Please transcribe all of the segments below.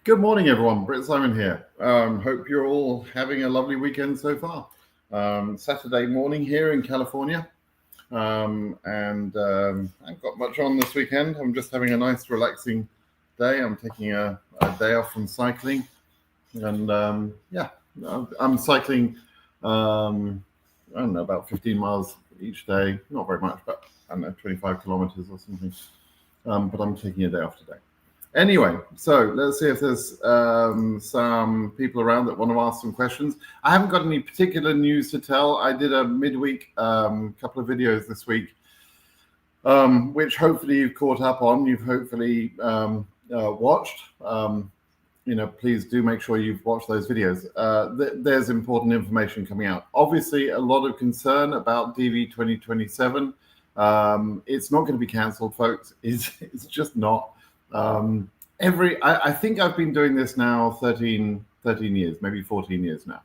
Good morning, everyone. Britt Simon here. Hope you're all having a lovely weekend so far. Saturday morning here in California. And I haven't got much on this weekend. I'm just having a nice, relaxing day. I'm taking a day off from cycling. And I'm cycling, I don't know, about 15 miles each day. Not very much, but I don't know, 25 kilometers or something. But I'm taking a day off today. Anyway, so let's see if there's some people around that want to ask some questions. I haven't got any particular news to tell. I did a midweek couple of videos this week, which hopefully you've caught up on. You've hopefully watched. Please do make sure you've watched those videos. There's important information coming out. Obviously, a lot of concern about DV 2027. It's not going to be cancelled, folks. It's just not. I think I've been doing this now 13 years, maybe 14 years now.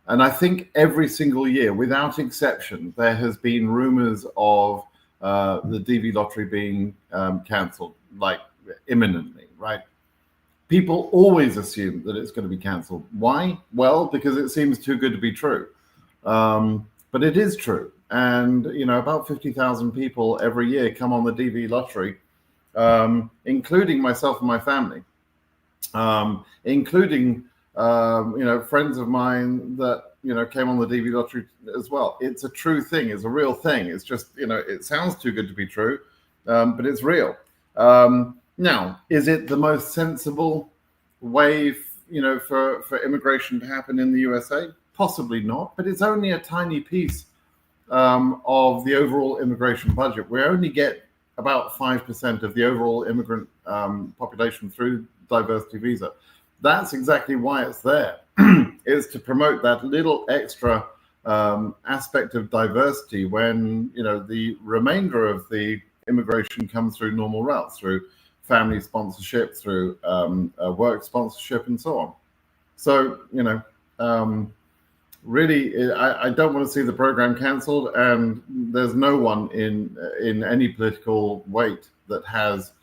And I think every single year, without exception, there has been rumors of the DVLottery being cancelled, like imminently, right? People always assume that it's going to be cancelled. Why? Well, because it seems too good to be true. But it is true. And, about 50,000 people every year come on the DVLottery. Including myself and my family, including friends of mine that came on the DVLottery as well. It's a true thing. It's a real thing. It's just it sounds too good to be true, but it's real. Now, is it the most sensible way for immigration to happen in the USA? Possibly not, but it's only a tiny piece of the overall immigration budget. We only get about 5% of the overall immigrant population through diversity visa. That's exactly why it's there, is to promote that little extra aspect of diversity when, the remainder of the immigration comes through normal routes, through family sponsorship, through work sponsorship, and so on. So, really, I don't want to see the program cancelled, and there's no one in any political weight that has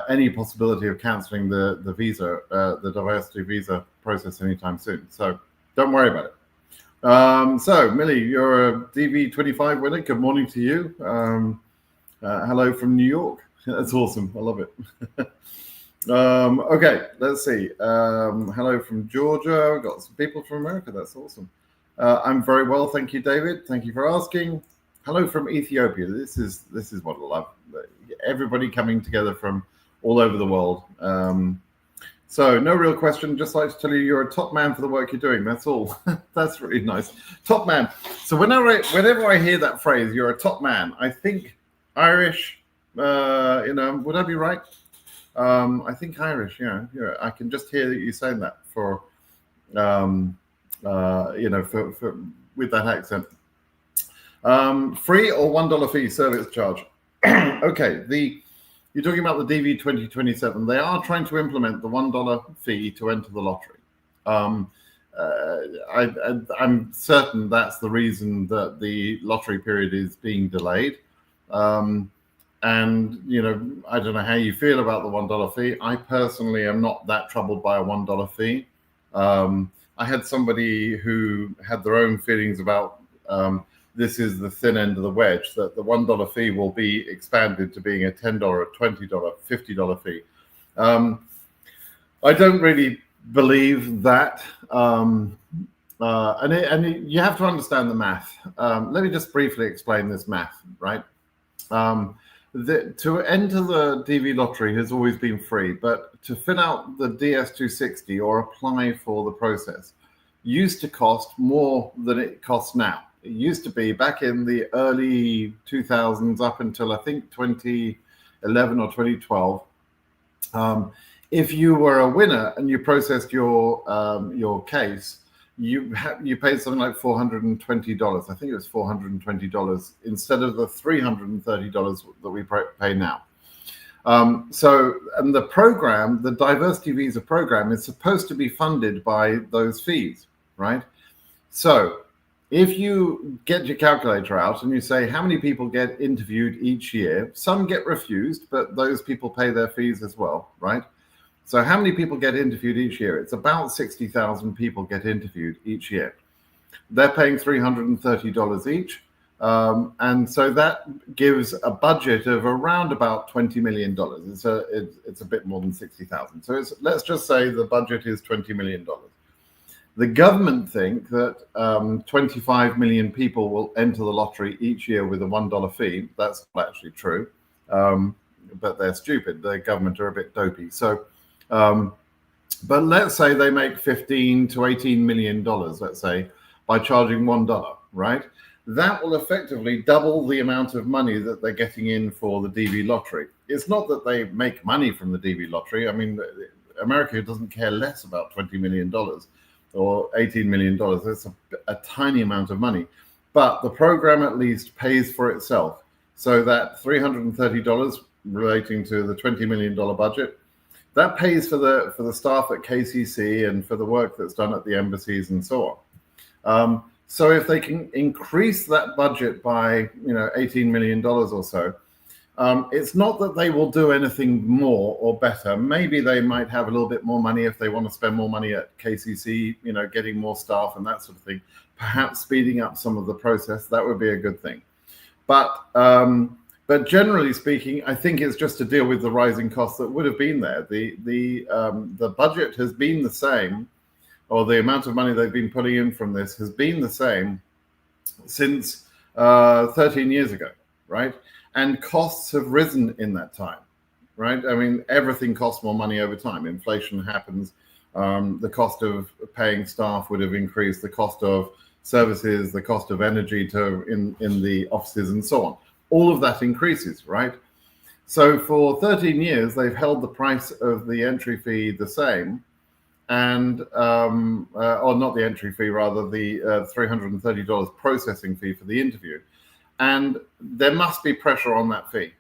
any possibility of cancelling the visa, the diversity visa process anytime soon. So don't worry about it. So Millie, you're a DV25 winner. Good morning to you. Hello from New York. That's awesome. I love it. Okay, let's see. Hello from Georgia. We've got some people from America. That's awesome. I'm very well, thank you, David. Thank you for asking. Hello from Ethiopia. This is what I love. Everybody coming together from all over the world. So no real question. Just like to tell you, you're a top man for the work you're doing. That's all. That's really nice. Top man. So whenever I hear that phrase, you're a top man, I think Irish. Would I be right? I think Irish. Yeah. I can just hear you saying that for. For with that accent. Free or $1 fee service charge? Okay, you're talking about the DV 2027. They are trying to implement the $1 fee to enter the lottery. I'm certain that's the reason that the lottery period is being delayed. And I don't know how you feel about the $1 fee. I personally am not that troubled by a $1 fee. I had somebody who had their own feelings about this is the thin end of the wedge, that the $1 fee will be expanded to being a $10, $20, $50 fee. I don't really believe that. And you have to understand the math. Let me just briefly explain this math, right? To enter the DVLottery has always been free, but to fill out the DS260 or apply for the process used to cost more than it costs now. It used to be back in the early 2000s up until I think 2011 or 2012. If you were a winner and you processed your case, you paid something like $420. I think it was $420 instead of the $330 that we pay now. And the program, the diversity visa program, is supposed to be funded by those fees, right? So if you get your calculator out and you say how many people get interviewed each year, some get refused, but those people pay their fees as well, right? So how many people get interviewed each year? It's about 60,000 people get interviewed each year. They're paying $330 each. And so that gives a budget of around about $20 million. It's a bit more than 60,000. So let's just say the budget is $20 million. The government think that 25 million people will enter the lottery each year with a $1 fee. That's not actually true, but they're stupid. The government are a bit dopey. So, but let's say they make 15 to 18 million dollars, let's say, by charging $1, right? That will effectively double the amount of money that they're getting in for the DV lottery. It's not that they make money from the DV lottery. I mean, America doesn't care less about $20 million or $18 million. It's a tiny amount of money. But the program at least pays for itself. So that $330 relating to the $20 million budget, that pays for the staff at KCC and for the work that's done at the embassies and so on. So if they can increase that budget by $18 million or so, it's not that they will do anything more or better. Maybe they might have a little bit more money if they want to spend more money at KCC, getting more staff and that sort of thing. Perhaps speeding up some of the process, that would be a good thing. But generally speaking, I think it's just to deal with the rising costs that would have been there. The budget has been the same, or the amount of money they've been putting in from this has been the same since 13 years ago, right? And costs have risen in that time, right? I mean, everything costs more money over time. Inflation happens. The cost of paying staff would have increased. The cost of services, the cost of energy in the offices and so on. All of that increases, right? So for 13 years, they've held the price of the entry fee the same, and or not the entry fee, rather the $330 processing fee for the interview. And there must be pressure on that fee.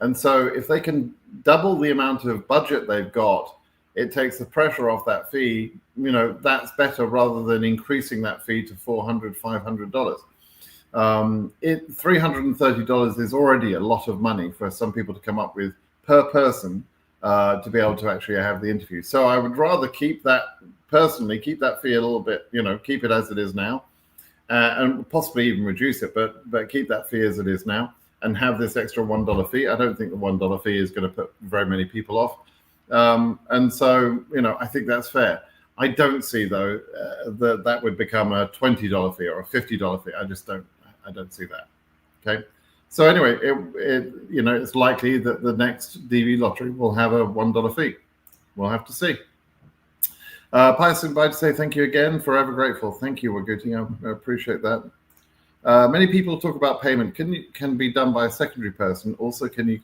And so if they can double the amount of budget they've got, it takes the pressure off that fee. That's better rather than increasing that fee to $400, $500. $330 is already a lot of money for some people to come up with per person to be able to actually have the interview. So I would rather keep that fee a little bit, keep it as it is now, and possibly even reduce it, but keep that fee as it is now and have this extra $1 fee. I don't think the $1 fee is going to put very many people off. And so, I think that's fair. I don't see though that would become a $20 fee or a $50 fee. I don't see that. Okay. So anyway, it's likely that the next DV lottery will have a $1 fee. We'll have to see. Pius, I'd like to say thank you again. Forever grateful. Thank you, Waguti. I appreciate that. Many people talk about payment can be done by a secondary person. Also, can you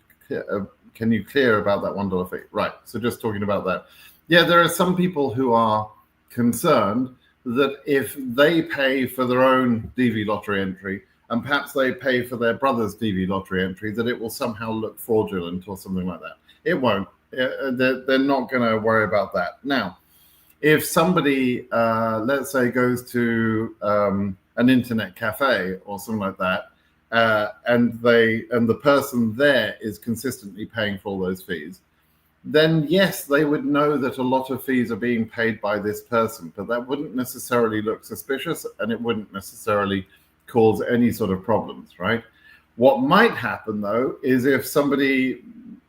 clear about that $1 fee? Right. So just talking about that. Yeah, there are some people who are concerned that if they pay for their own DV lottery entry, and perhaps they pay for their brother's DV lottery entry, that it will somehow look fraudulent or something like that. It won't. They're not going to worry about that. Now, if somebody, let's say, goes to an internet cafe or something like that, and the person there is consistently paying for all those fees, then yes, they would know that a lot of fees are being paid by this person, but that wouldn't necessarily look suspicious, and it wouldn't necessarily cause any sort of problems, right? What might happen though is if somebody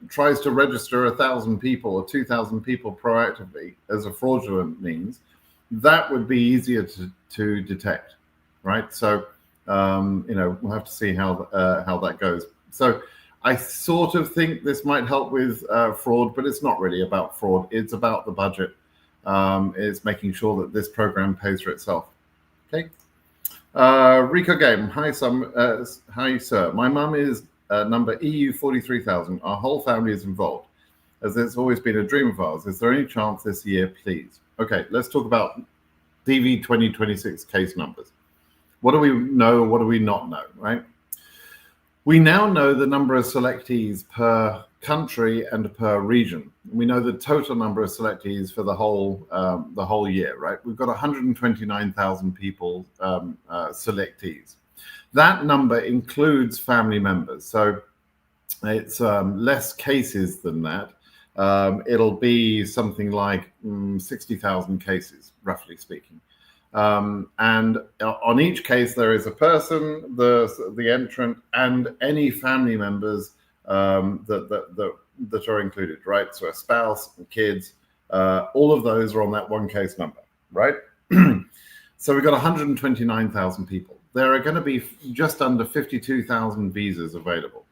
tries to register 1,000 people or 2,000 people proactively as a fraudulent means, that would be easier to detect, right? So we'll have to see how that goes. So I sort of think this might help with fraud, but it's not really about fraud. It's about the budget. It's making sure that this program pays for itself. Okay. Rico Game, hi sir. My mum is number EU 43,000. Our whole family is involved, as it's always been a dream of ours. Is there any chance this year, please? Okay, let's talk about DV 2026 case numbers. What do we know? What do we not know? Right? We now know the number of selectees per country and per region. We know the total number of selectees for the whole year, right? We've got 129,000 people selectees. That number includes family members, so it's less cases than that. it'll be something like 60,000 cases, roughly speaking. And on each case, there is a person, the entrant, and any family members that are included, right? So a spouse, kids, all of those are on that one case number, right? So we've got 129,000 people. There are going to be just under 52,000 visas available.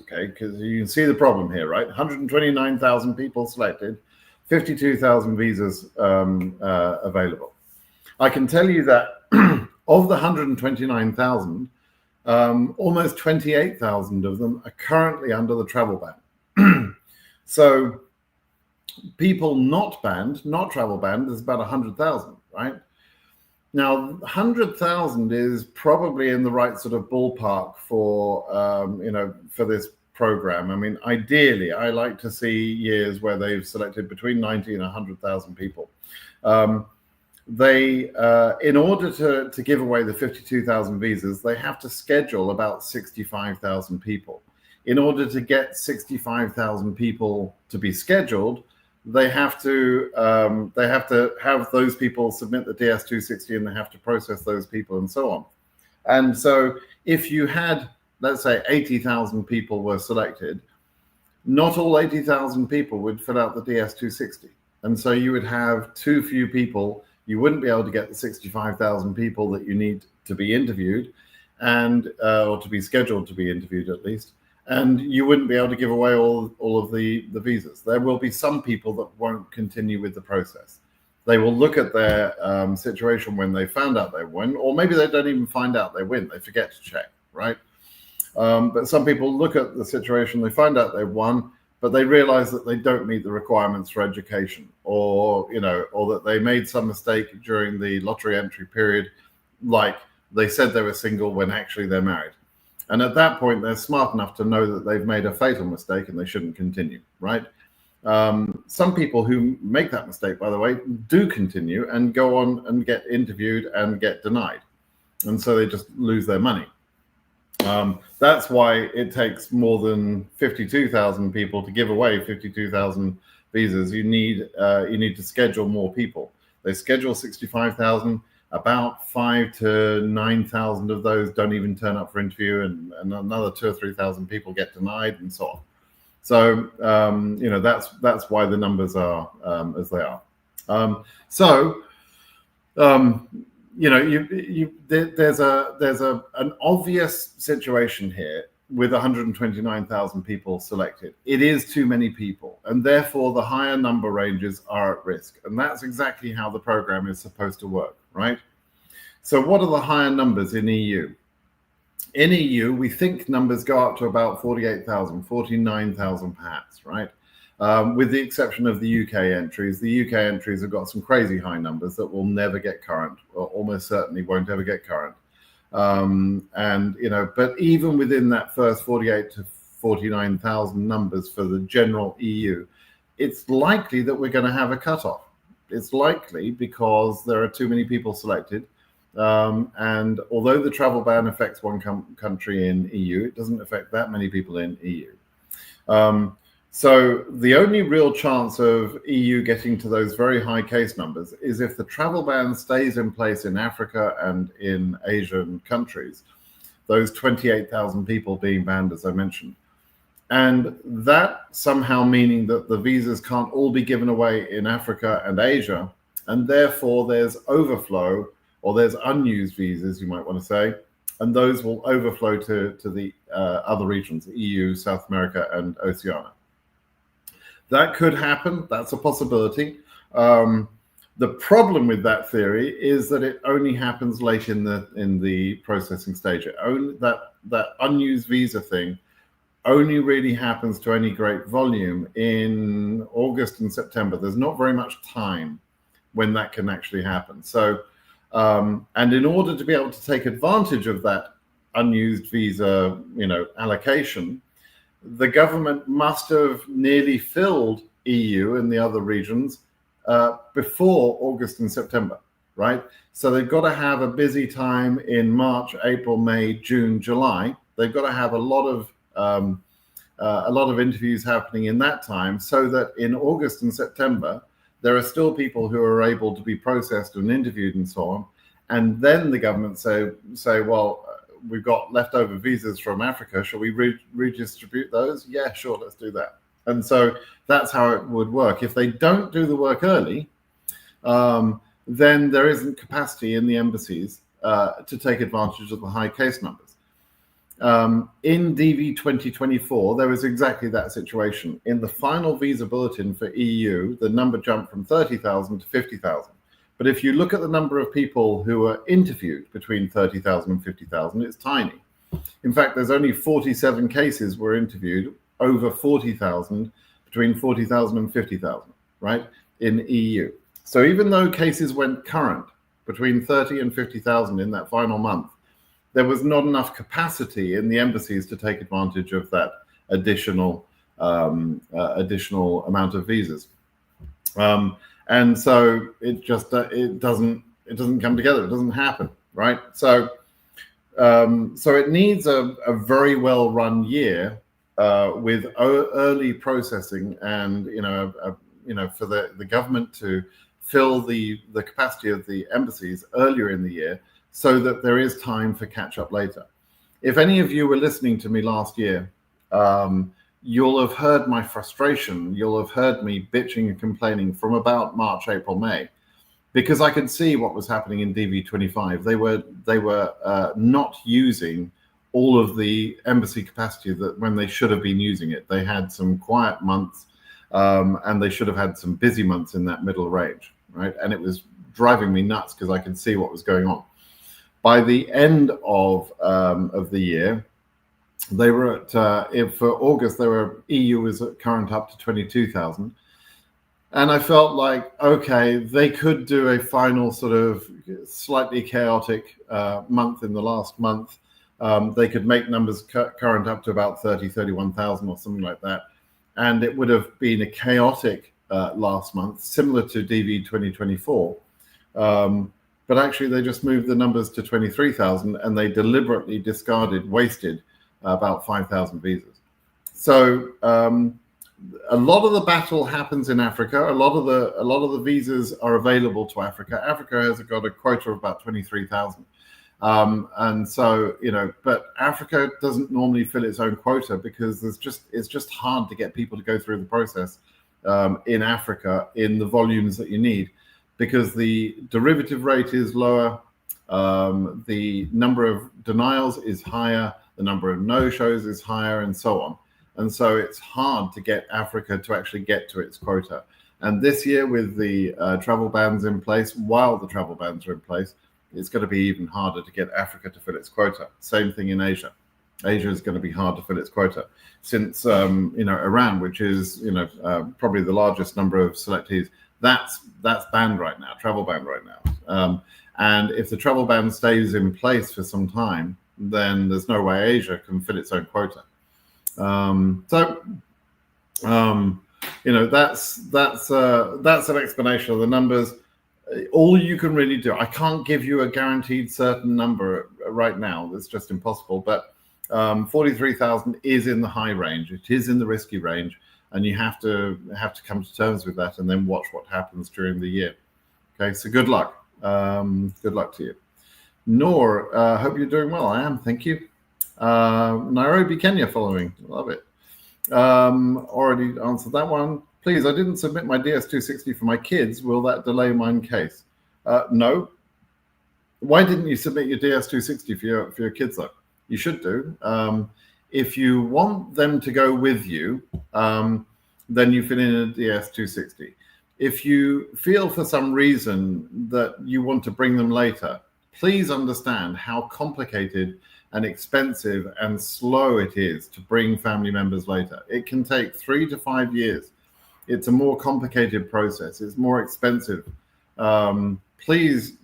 Okay, because you can see the problem here, right? 129,000 people selected, 52,000 visas available. I can tell you that of the 129,000, almost 28,000 of them are currently under the travel ban. So people not travel banned, is about 100,000, right? Now, 100,000 is probably in the right sort of ballpark for, for this program. I mean, ideally, I like to see years where they've selected between 90 and 100,000 people. In order to give away the 52,000 visas, they have to schedule about 65,000 people. In order to get 65,000 people to be scheduled, they have to have those people submit the DS-260, and they have to process those people and so on. And so if you had, let's say, 80,000 people were selected, not all 80,000 people would fill out the DS-260. And so you would have too few people. You wouldn't be able to get the 65,000 people that you need to be interviewed, and or to be scheduled to be interviewed at least. And you wouldn't be able to give away all of the visas. There will be some people that won't continue with the process. They will look at their situation when they found out they win, or maybe they don't even find out they win. They forget to check, right? But some people look at the situation, they find out they've won, but they realize that they don't meet the requirements for education, or that they made some mistake during the lottery entry period, like they said they were single when actually they're married. And at that point, they're smart enough to know that they've made a fatal mistake and they shouldn't continue, right? Some people who make that mistake, by the way, do continue and go on and get interviewed and get denied. And so they just lose their money. That's why it takes more than 52,000 people to give away 52,000 visas. You need to schedule more people. They schedule 65,000. About 5,000 to 9,000 of those don't even turn up for interview, and another 2,000 or 3,000 people get denied, and so on. So that's why the numbers are as they are. There's an obvious situation here with 129,000 people selected. It is too many people, and therefore the higher number ranges are at risk. And that's exactly how the program is supposed to work, right? So what are the higher numbers in EU? In EU, we think numbers go up to about 48,000, 49,000 perhaps, right? With the exception of the UK entries. The UK entries have got some crazy high numbers that will never get current, or almost certainly won't ever get current. But even within that first 48 to 49,000 numbers for the general EU, it's likely that we're going to have a cutoff. It's likely because there are too many people selected. And although the travel ban affects one country in EU, it doesn't affect that many people in EU. So the only real chance of EU getting to those very high case numbers is if the travel ban stays in place in Africa and in Asian countries, those 28,000 people being banned, as I mentioned. And that somehow meaning that the visas can't all be given away in Africa and Asia, and therefore there's overflow, or there's unused visas, you might want to say, and those will overflow to the other regions, EU, South America, and Oceania. That could happen. That's a possibility. The problem with that theory is that it only happens late in the processing stage. That unused visa thing only really happens to any great volume in August and September. There's not very much time when that can actually happen. So, and in order to be able to take advantage of that unused visa, allocation, the government must have nearly filled EU and the other regions before August and September, right? So they've got to have a busy time in March, April, May, June, July. They've got to have a lot of a lot of interviews happening in that time, so that in August and September, there are still people who are able to be processed and interviewed and so on. And then the government say, well, we've got leftover visas from Africa. Shall we redistribute those? Yeah, sure, let's do that. And so that's how it would work. If they don't do the work early, then there isn't capacity in the embassies to take advantage of the high case numbers. In DV 2024, there was exactly that situation. In the final visa bulletin for EU, the number jumped from 30,000 to 50,000. But if you look at the number of people who were interviewed between 30,000 and 50,000, it's tiny. In fact, there's only 47 cases were interviewed over 40,000, between 40,000 and 50,000, right, in EU. So even though cases went current between 30 and 50,000 in that final month, there was not enough capacity in the embassies to take advantage of that additional amount of visas. And so it just it doesn't come together. It doesn't happen, right? So it needs a very well run year with early processing, and for the government to fill the capacity of the embassies earlier in the year, so that there is time for catch up later. If any of you were listening to me last year, you'll have heard my frustration. You'll have heard me bitching and complaining from about March, April, May, because I could see what was happening in DV25. They were not using all of the embassy capacity that when they should have been using it. They had some quiet months, and they should have had some busy months in that middle range, right? And it was driving me nuts because I could see what was going on. By the end of the year, they were at, for August, EU was at current up to 22,000. And I felt like, okay, they could do a final sort of slightly chaotic month in the last month. They could make numbers current up to about 31,000 or something like that. And it would have been a chaotic last month, similar to DV 2024. But actually, they just moved the numbers to 23,000, and they deliberately wasted about 5,000 visas. So a lot of the battle happens in Africa. A lot of the visas are available to Africa. Africa has got a quota of about 23,000, and so but Africa doesn't normally fill its own quota because it's just hard to get people to go through the process in Africa in the volumes that you need, because the derivative rate is lower, the number of denials is higher, the number of no-shows is higher, and so on. And so it's hard to get Africa to actually get to its quota. And this year, with the travel bans in place, while the travel bans are in place, it's going to be even harder to get Africa to fill its quota. Same thing in Asia. Asia is going to be hard to fill its quota, since Iran, which is probably the largest number of selectees, that's banned right now, travel ban right now. And if the travel ban stays in place for some time, then there's no way Asia can fill its own quota. That's an explanation of the numbers. All you can really do, I can't give you a guaranteed certain number right now. It's just impossible. But 43,000 is in the high range. It is in the risky range, and you have to come to terms with that, and then watch what happens during the year. Okay, so good luck. Good luck to you. Noor, hope you're doing well. I am, thank you. Nairobi, Kenya following. Love it. Already answered that one. Please, I didn't submit my DS260 for my kids. Will that delay my case? No. Why didn't you submit your DS260 for your kids though? You should do. If you want them to go with you, then you fill in a DS260. If you feel for some reason that you want to bring them later, please understand how complicated and expensive and slow it is to bring family members later. It can take 3 to 5 years. It's a more complicated process. It's more expensive. Please,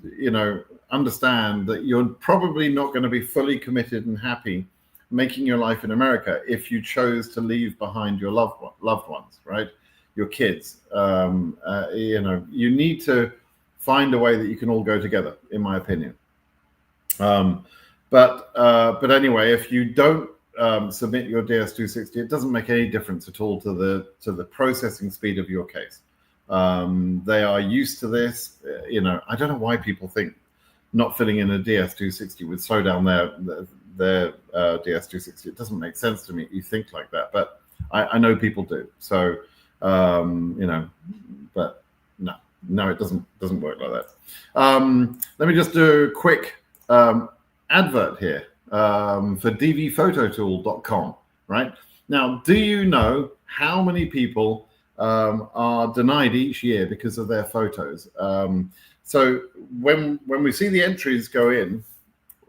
understand that you're probably not going to be fully committed and happy making your life in America if you chose to leave behind your loved ones, right? Your kids. You need to find a way that you can all go together, in my opinion. But anyway, if you don't submit your DS260, it doesn't make any difference at all to the processing speed of your case. They are used to this. I don't know why people think not filling in a DS260 would slow down their DS260. It doesn't make sense to me. You think like that, but I know people do. So but no, it doesn't work like that. Let me just do a quick advert here for DVPhotoTool.com. Right now, do you know how many people are denied each year because of their photos? So when we see the entries go in,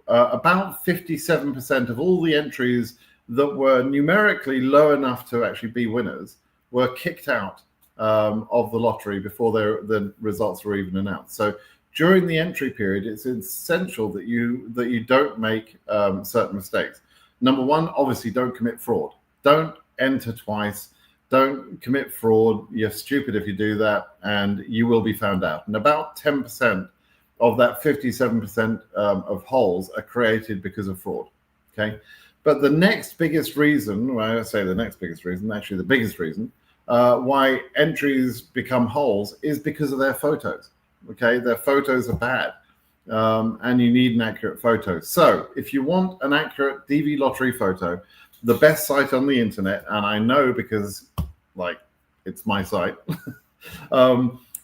about 57% of all the entries that were numerically low enough to actually be winners were kicked out of the lottery before the results were even announced. So during the entry period, it's essential that you don't make certain mistakes. Number one, obviously, don't commit fraud. Don't enter twice. Don't commit fraud. You're stupid if you do that, and you will be found out. And about 10% of that 57% of holes are created because of fraud. Okay, but the next biggest reason, well, I say the next biggest reason, actually the biggest reason why entries become holes is because of their photos. Okay, their photos are bad, and you need an accurate photo. So if you want an accurate DV lottery photo, the best site on the internet, and I know because it's my site,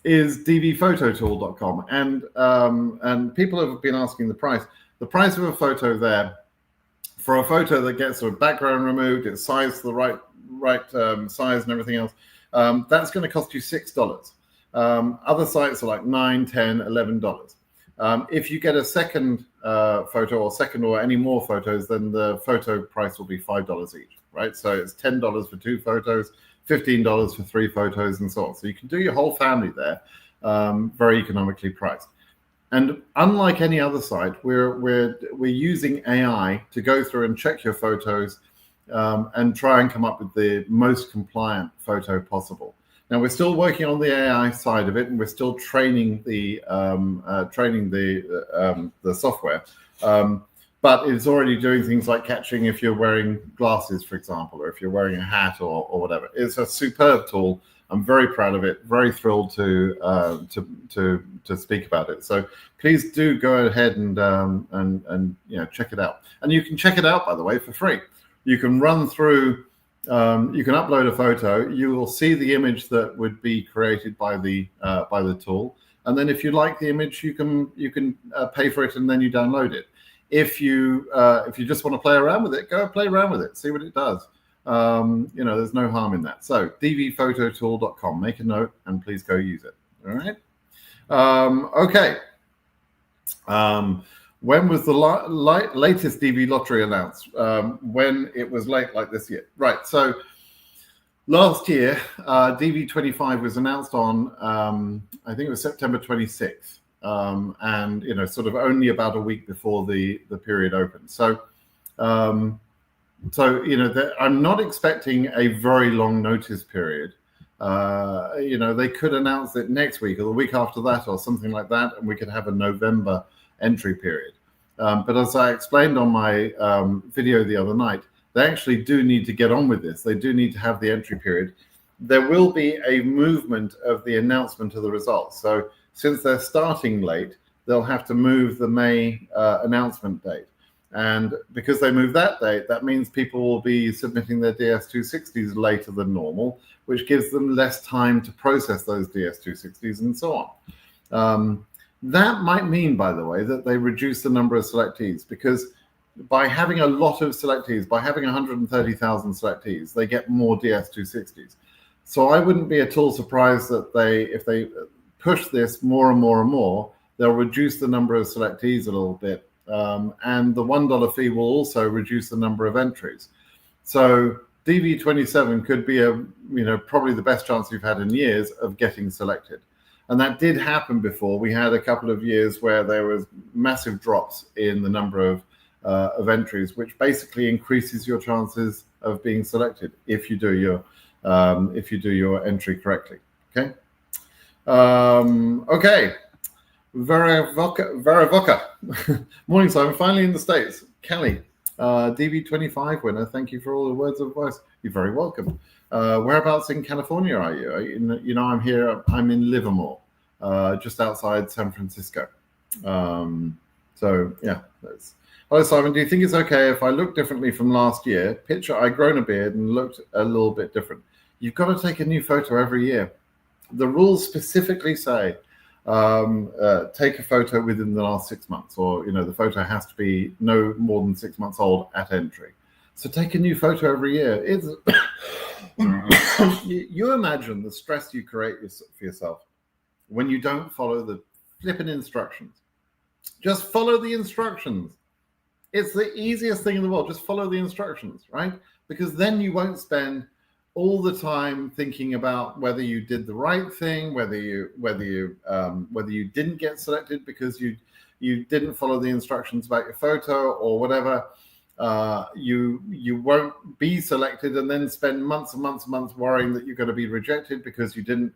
is DVPhotoTool.com. And people have been asking the price. The price of a photo there, for a photo that gets a background removed, it's sized to the right size and everything else, that's going to cost you $6. Other sites are like $9, $10, $11. If you get a second photo or second or any more photos, then the photo price will be $5 each, right? So it's $10 for 2 photos, $15 for 3 photos, and so on. So you can do your whole family there, very economically priced. And unlike any other site, we're using AI to go through and check your photos and try and come up with the most compliant photo possible. Now we're still working on the AI side of it, and we're still training the software. But it's already doing things like catching if you're wearing glasses, for example, or if you're wearing a hat or whatever. It's a superb tool. I'm very proud of it. Very thrilled to speak about it. So please do go ahead and check it out. And you can check it out, by the way, for free. You can run through. You can upload a photo. You will see the image that would be created by the tool. And then if you like the image, you can pay for it, and then you download it. If you just want to play around with it, go play around with it, see what it does. There's no harm in that. So DVPhotoTool.com, make a note and please go use it. All right. Okay. When was the latest DV lottery announced? When it was late like this year. Right. So last year, DV25 was announced on, I think it was September 26th. And sort of only about a week before the period opened. So I'm not expecting a very long notice period. They could announce it next week or the week after that or something like that, and we could have a November entry period. But as I explained on my video the other night, they actually do need to get on with this. They do need to have the entry period. There will be a movement of the announcement of the results. So since they're starting late, they'll have to move the May announcement date. And because they move that date, that means people will be submitting their DS260s later than normal, which gives them less time to process those DS260s and so on. That might mean, by the way, that they reduce the number of selectees, because by having a lot of selectees, by having 130,000 selectees, they get more DS260s. So I wouldn't be at all surprised that if they push this more and more and more, they'll reduce the number of selectees a little bit. And the $1 fee will also reduce the number of entries. So DV27 could be probably the best chance we've had in years of getting selected. And that did happen before. We had a couple of years where there was massive drops in the number of entries, which basically increases your chances of being selected if you do your entry correctly. Okay. Okay. Varavoka. Morning, Simon. Finally in the States. Kelly. DV25 winner, thank you for all the words of advice. You're very welcome. Whereabouts in California are you? I'm here. I'm in Livermore, just outside San Francisco. So yeah, that's. Hello, Simon. Do you think it's okay if I look differently from last year? Picture I'd grown a beard and looked a little bit different. You've got to take a new photo every year. The rules specifically say take a photo within the last 6 months, or the photo has to be no more than 6 months old at entry. So take a new photo every year. It's you imagine the stress you create for yourself when you don't follow the flipping instructions. Just follow the instructions. It's the easiest thing in the world. Just follow the instructions, right? Because then you won't spend all the time thinking about whether you did the right thing, whether you didn't get selected because you didn't follow the instructions about your photo or whatever. You won't be selected and then spend months and months and months worrying that you're going to be rejected because you didn't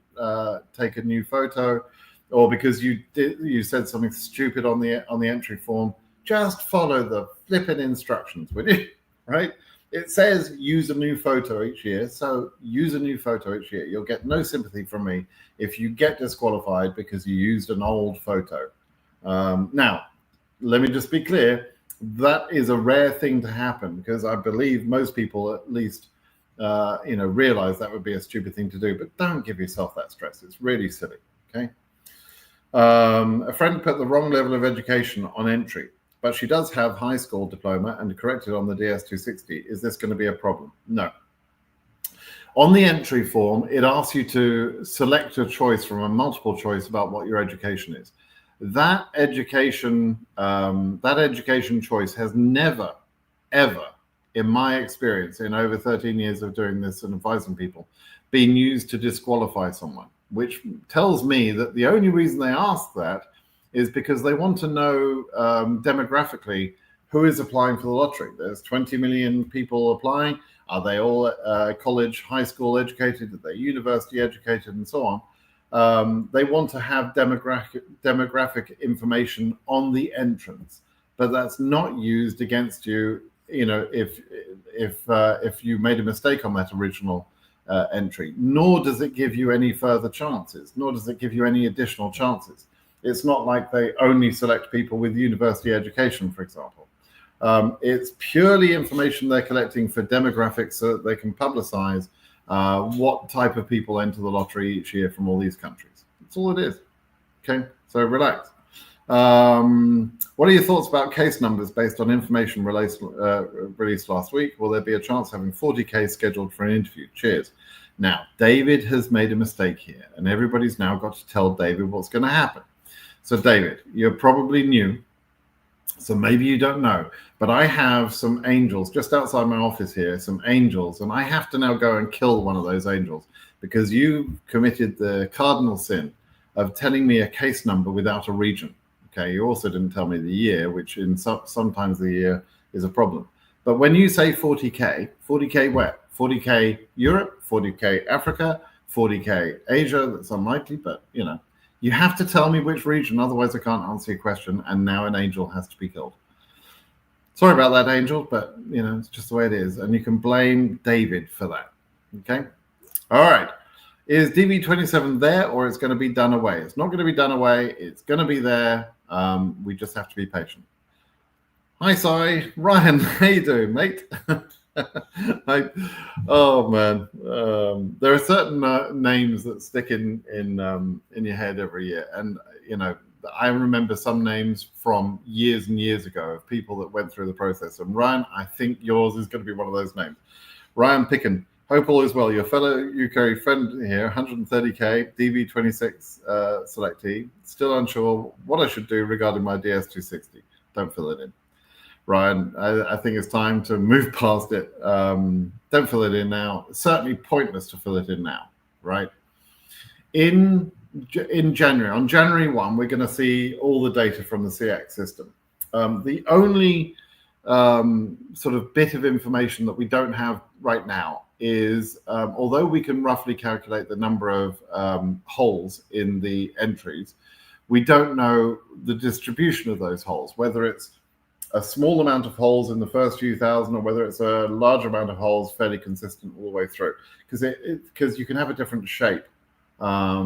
take a new photo, or because you said something stupid on the entry form. Just follow the flipping instructions, would you? Right? It says use a new photo each year, so use a new photo each year. You'll get no sympathy from me if you get disqualified because you used an old photo. Now, let me just be clear. That is a rare thing to happen, because I believe most people at least realize that would be a stupid thing to do. But don't give yourself that stress. It's really silly. Okay. A friend put the wrong level of education on entry, but she does have high school diploma and corrected on the DS260. Is this going to be a problem? No. On the entry form, it asks you to select a choice from a multiple choice about what your education is. That education choice has never, ever, in my experience, in over 13 years of doing this and advising people, been used to disqualify someone, which tells me that the only reason they ask that is because they want to know demographically who is applying for the lottery. There's 20 million people applying. Are they all college, high school educated? Are they university educated, and so on? They want to have demographic information on the entrance, but that's not used against you. If you made a mistake on that original entry, nor does it give you any further chances, nor does it give you any additional chances. It's not like they only select people with university education, for example. It's purely information they're collecting for demographics so that they can publicize what type of people enter the lottery each year from all these countries. That's all it is. Okay, so relax. What are your thoughts about case numbers based on information released last week? Will there be a chance having 40K scheduled for an interview? Cheers. Now, David has made a mistake here, and everybody's now got to tell David what's going to happen. So, David, you're probably new, so maybe you don't know, but I have some angels just outside my office here, some angels, and I have to now go and kill one of those angels because you committed the cardinal sin of telling me a case number without a region. Okay, you also didn't tell me the year, which in sometimes the year is a problem. But when you say 40K, 40K where? 40K Europe, 40K Africa, 40K Asia, that's unlikely, but you have to tell me which region, otherwise I can't answer your question, and now an angel has to be killed. Sorry about that, angel, but it's just the way it is, and you can blame David for that. Okay? All right. Is DV27 there, or it's going to be done away? It's not going to be done away. It's going to be there. We just have to be patient. Hi, sorry. Ryan, how you doing, mate? Oh man, there are certain names that stick in your head every year, and I remember some names from years and years ago of people that went through the process. And Ryan, I think yours is going to be one of those names. Ryan Picken. Hope all is well. Your fellow UK friend here, 130K DV26 selectee. Still unsure what I should do regarding my DS260. Don't fill it in. Ryan, I think it's time to move past it. Don't fill it in now. It's certainly pointless to fill it in now, right? In January, on January 1, we're going to see all the data from the CX system. The only sort of bit of information that we don't have right now is, although we can roughly calculate the number of holes in the entries, we don't know the distribution of those holes, whether it's a small amount of holes in the first few thousand, or whether it's a large amount of holes fairly consistent all the way through, because you can have a different shape. Let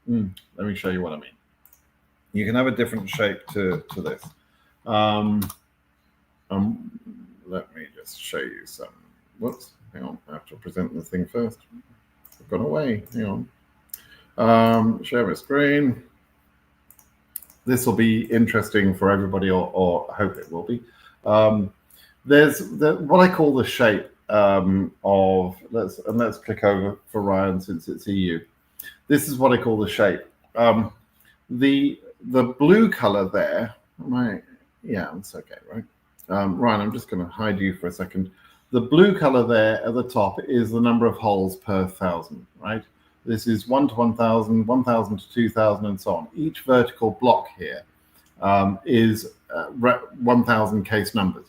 me show you what I mean. You can have a different shape to this. Let me just show you some. Whoops, hang on, I have to present the thing first. I've gone away, hang on. Share my screen. This will be interesting for everybody, or I hope it will be. There's what I call the shape of, let's click over for Ryan since it's EU. This is what I call the shape. The blue color there, yeah, it's okay, right? Ryan, I'm just going to hide you for a second. The blue color there at the top is the number of holes per 1,000, right? This is 1 to 1,000, 1,000 to 2,000, and so on. Each vertical block here is 1,000 case numbers.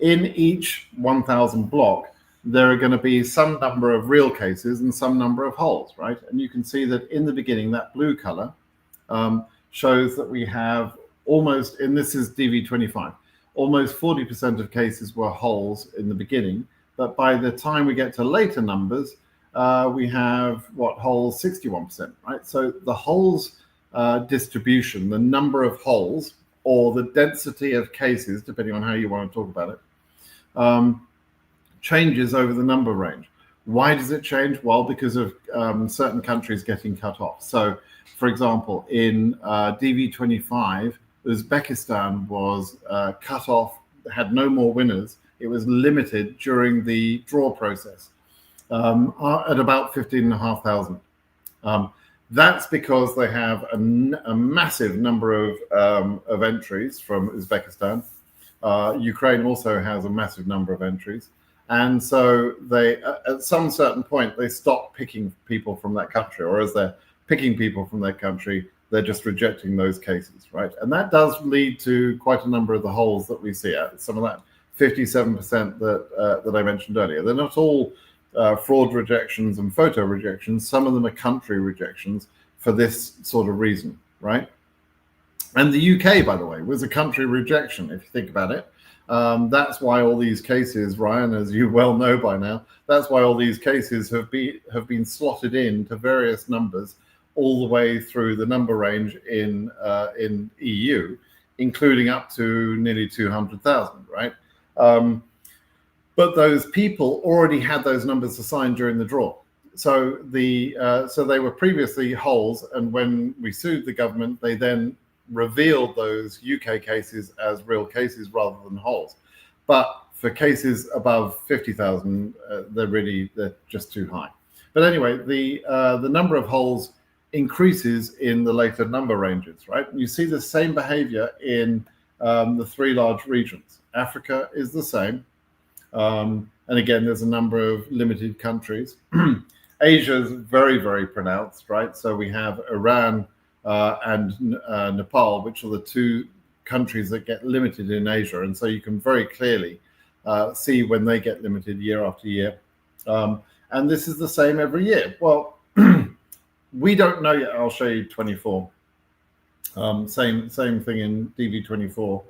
In each 1,000 block, there are going to be some number of real cases and some number of holes, right? And you can see that in the beginning, that blue color shows that we have almost, and this is DV25, almost 40% of cases were holes in the beginning. But by the time we get to later numbers, we have holes 61%, right? So the holes distribution, the number of holes, or the density of cases, depending on how you want to talk about it, changes over the number range. Why does it change? Well, because of certain countries getting cut off. So, for example, in DV25, Uzbekistan was cut off, had no more winners. It was limited during the draw process at about 15,500. That's because they have a massive number of entries from Uzbekistan. Ukraine also has a massive number of entries. And so they, at some certain point, they stop picking people from that country, or as they're picking people from that country, they're just rejecting those cases, right? And that does lead to quite a number of the holes that we see. Some of that 57% that I mentioned earlier. They're not all fraud rejections and photo rejections. Some of them are country rejections for this sort of reason, right? And the UK, by the way, was a country rejection, if you think about it. That's why all these cases, Ryan, as you well know by now, that's why all these cases have been slotted into various numbers all the way through the number range in EU, including up to nearly 200,000, right? But those people already had those numbers assigned during the draw. So they were previously holes, and when we sued the government, they then revealed those UK cases as real cases rather than holes. But for cases above 50,000, they're just too high. But anyway, the number of holes increases in the later number ranges, right? You see the same behavior in the three large regions. Africa is the same. And again, there's a number of limited countries. Asia is very, very pronounced, right? So we have Iran and Nepal, which are the two countries that get limited in Asia. And so you can very clearly see when they get limited year after year. And this is the same every year. Well, we don't know yet. I'll show you 24. Same thing in DV24.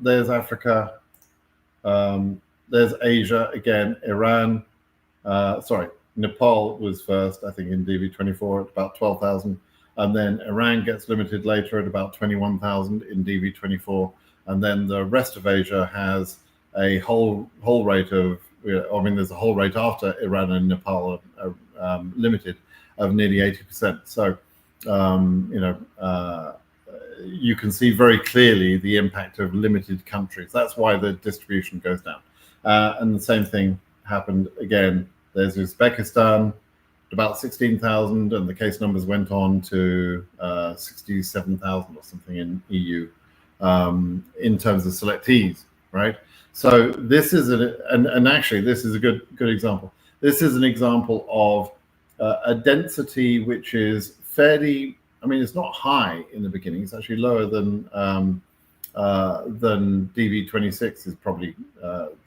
There's Africa. There's Asia again. Iran. Nepal was first, I think, in DV24 at about 12,000. And then Iran gets limited later at about 21,000 in DV24. And then the rest of Asia has a whole rate of, there's a whole rate after Iran and Nepal are limited of nearly 80%. So, you can see very clearly the impact of limited countries. That's why the distribution goes down. And the same thing happened again. There's Uzbekistan, about 16,000, and the case numbers went on to 67,000 or something in EU in terms of selectees, right? So this is actually this is a good example. This is an example of a density which is fairly, it's not high in the beginning. It's actually lower than DV26 is probably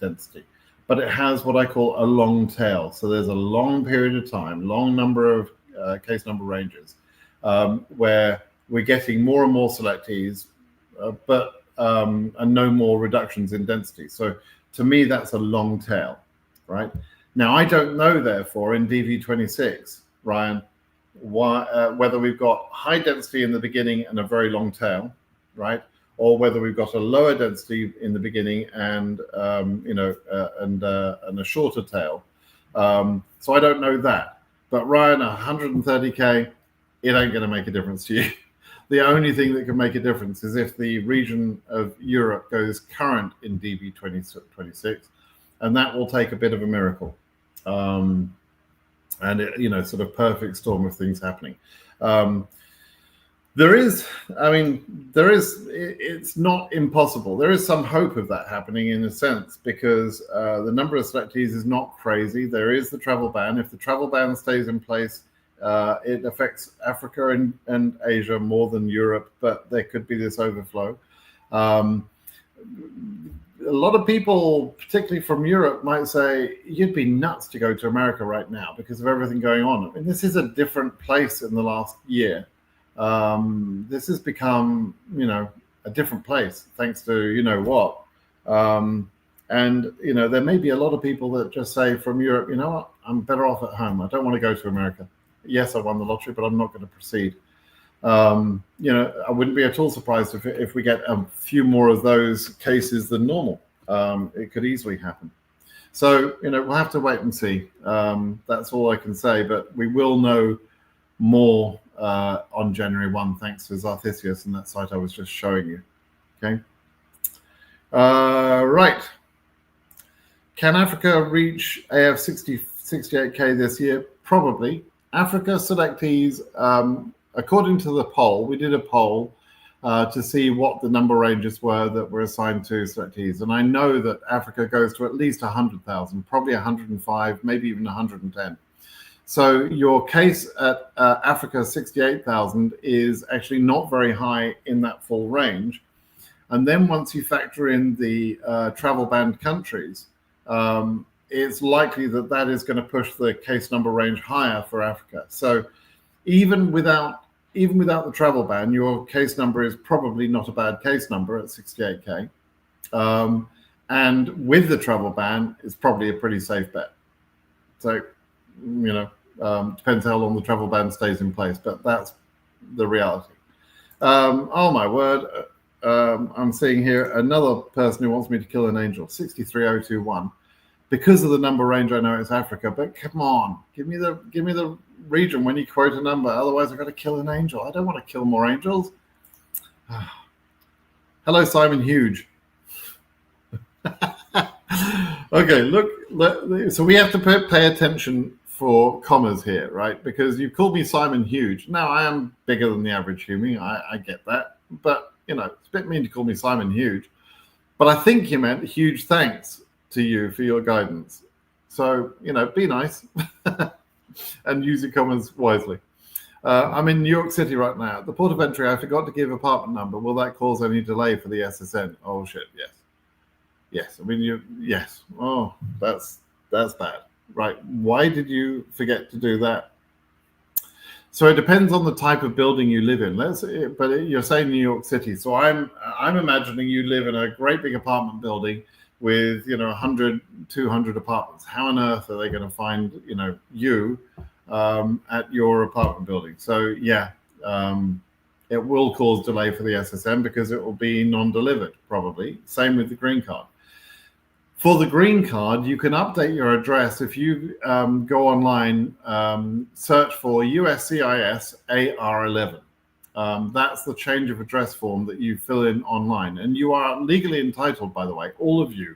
density. But it has what I call a long tail. So there's a long period of time, long number of case number ranges, where we're getting more and more selectees, but and no more reductions in density. So to me, that's a long tail, right? Now, I don't know, therefore, in DV26, Ryan, whether we've got high density in the beginning and a very long tail, right? Or whether we've got a lower density in the beginning and and a shorter tail. So I don't know that. But Ryan, 130K, it ain't going to make a difference to you. The only thing that can make a difference is if the region of Europe goes current in DV26, and that will take a bit of a miracle. And it, sort of perfect storm of things happening. It's not impossible. There is some hope of that happening in a sense, because the number of selectees is not crazy. There is the travel ban. If the travel ban stays in place, it affects Africa and Asia more than Europe, but there could be this overflow. A lot of people, particularly from Europe, might say, you'd be nuts to go to America right now because of everything going on. I mean, this is a different place in the last year. This has become, a different place thanks to what. And there may be a lot of people that just say from Europe, you know what, I'm better off at home. I don't want to go to America. Yes, I won the lottery, but I'm not going to proceed. I wouldn't be at all surprised if we get a few more of those cases than normal. It could easily happen. So, we'll have to wait and see. That's all I can say, but we will know more on January 1, thanks to Zarthisius and that site I was just showing you. Okay. Right. Can Africa reach AF 68K this year? Probably. Africa selectees, according to the poll, we did a poll to see what the number ranges were that were assigned to selectees. And I know that Africa goes to at least 100,000, probably 105, maybe even 110. So your case at Africa 68,000 is actually not very high in that full range. And then once you factor in the travel banned countries, it's likely that is going to push the case number range higher for Africa. So even without the travel ban, your case number is probably not a bad case number at 68K. And with the travel ban, it's probably a pretty safe bet. So, depends how long the travel ban stays in place, but that's the reality. Oh my word. I'm seeing here another person who wants me to kill an angel, 63021. Because of the number range, I know it's Africa, but come on, give me the region when you quote a number. Otherwise, I've got to kill an angel. I don't want to kill more angels. Hello, Simon Huge. Okay, look. So we have to pay attention for commas here, right? Because you called me Simon Huge. Now, I am bigger than the average human. I get that. But, it's a bit mean to call me Simon Huge. But I think you meant huge thanks to you for your guidance. So, be nice and use your commas wisely. I'm in New York City right now. At the port of entry, I forgot to give apartment number. Will that cause any delay for the SSN? Oh, shit, yes. Yes, yes. Oh, that's bad. Right, why did you forget to do that? So it depends on the type of building you live in. But you're saying New York City. So I'm imagining you live in a great big apartment building with 100, 200 apartments. How on earth are they going to find you at your apartment building? So yeah, it will cause delay for the SSN because it will be non-delivered probably. Same with the green card. For the green card, you can update your address if you go online, search for USCIS AR11. That's the change of address form that you fill in online. And you are legally entitled, by the way, all of you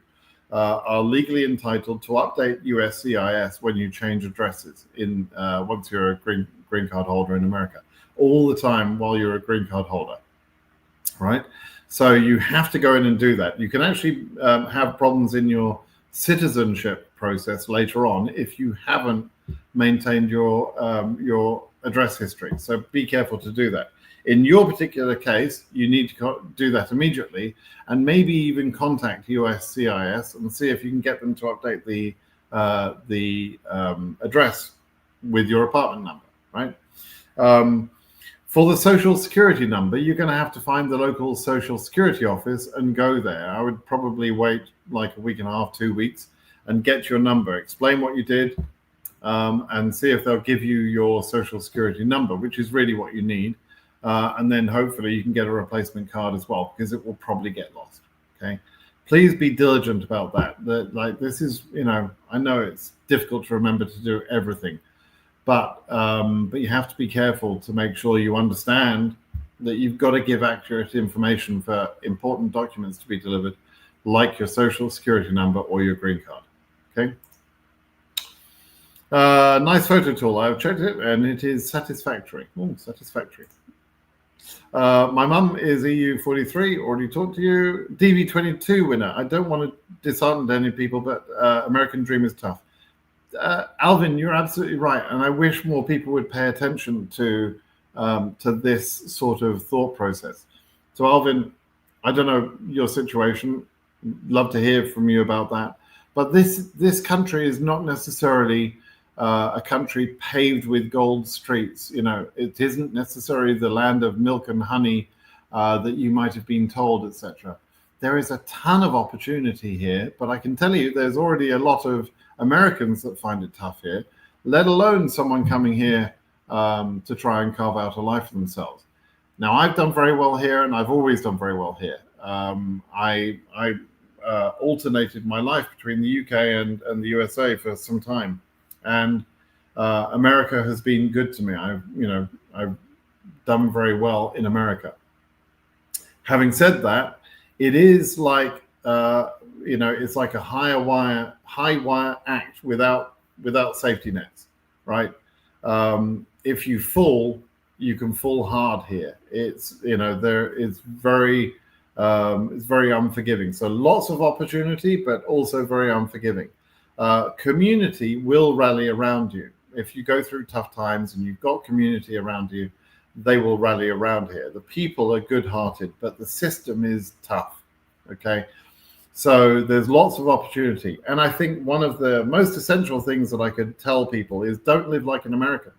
are legally entitled to update USCIS when you change addresses once you're a green card holder in America, all the time while you're a green card holder, right? So you have to go in and do that. You can actually have problems in your citizenship process later on if you haven't maintained your address history. So be careful to do that. In your particular case, you need to do that immediately, and maybe even contact USCIS and see if you can get them to update the address with your apartment number, right? For the social security number, you're going to have to find the local social security office and go there. I would probably wait like a week and a half, 2 weeks, and get your number, explain what you did, and see if they'll give you your social security number, which is really what you need. And then hopefully you can get a replacement card as well, because it will probably get lost. Okay. Please be diligent about that. Like, this is, I know it's difficult to remember to do everything, but you have to be careful to make sure you understand that you've got to give accurate information for important documents to be delivered, like your social security number or your green card. Okay. Nice photo tool. I've checked it and it is satisfactory. Oh, satisfactory. My mum is EU43. Already talked to you. DV22 winner. I don't want to dishearten any people, but American Dream is tough. Alvin, you're absolutely right, and I wish more people would pay attention to this sort of thought process. So, Alvin, I don't know your situation. Love to hear from you about that. But this country is not necessarily a country paved with gold streets. It isn't necessarily the land of milk and honey that you might have been told, etc. There is a ton of opportunity here, but I can tell you there's already a lot of Americans that find it tough here, let alone someone coming here to try and carve out a life for themselves. Now, I've done very well here, and I've always done very well here. I alternated my life between the UK and the USA for some time, and America has been good to me. I've done very well in America. Having said that, it is like it's like a high wire act without safety nets, right? If you fall, you can fall hard here. It's very unforgiving. So lots of opportunity, but also very unforgiving. Community will rally around you. If you go through tough times and you've got community around you, they will rally around here. The people are good-hearted, but the system is tough. Okay. So there's lots of opportunity. And I think one of the most essential things that I could tell people is don't live like an American.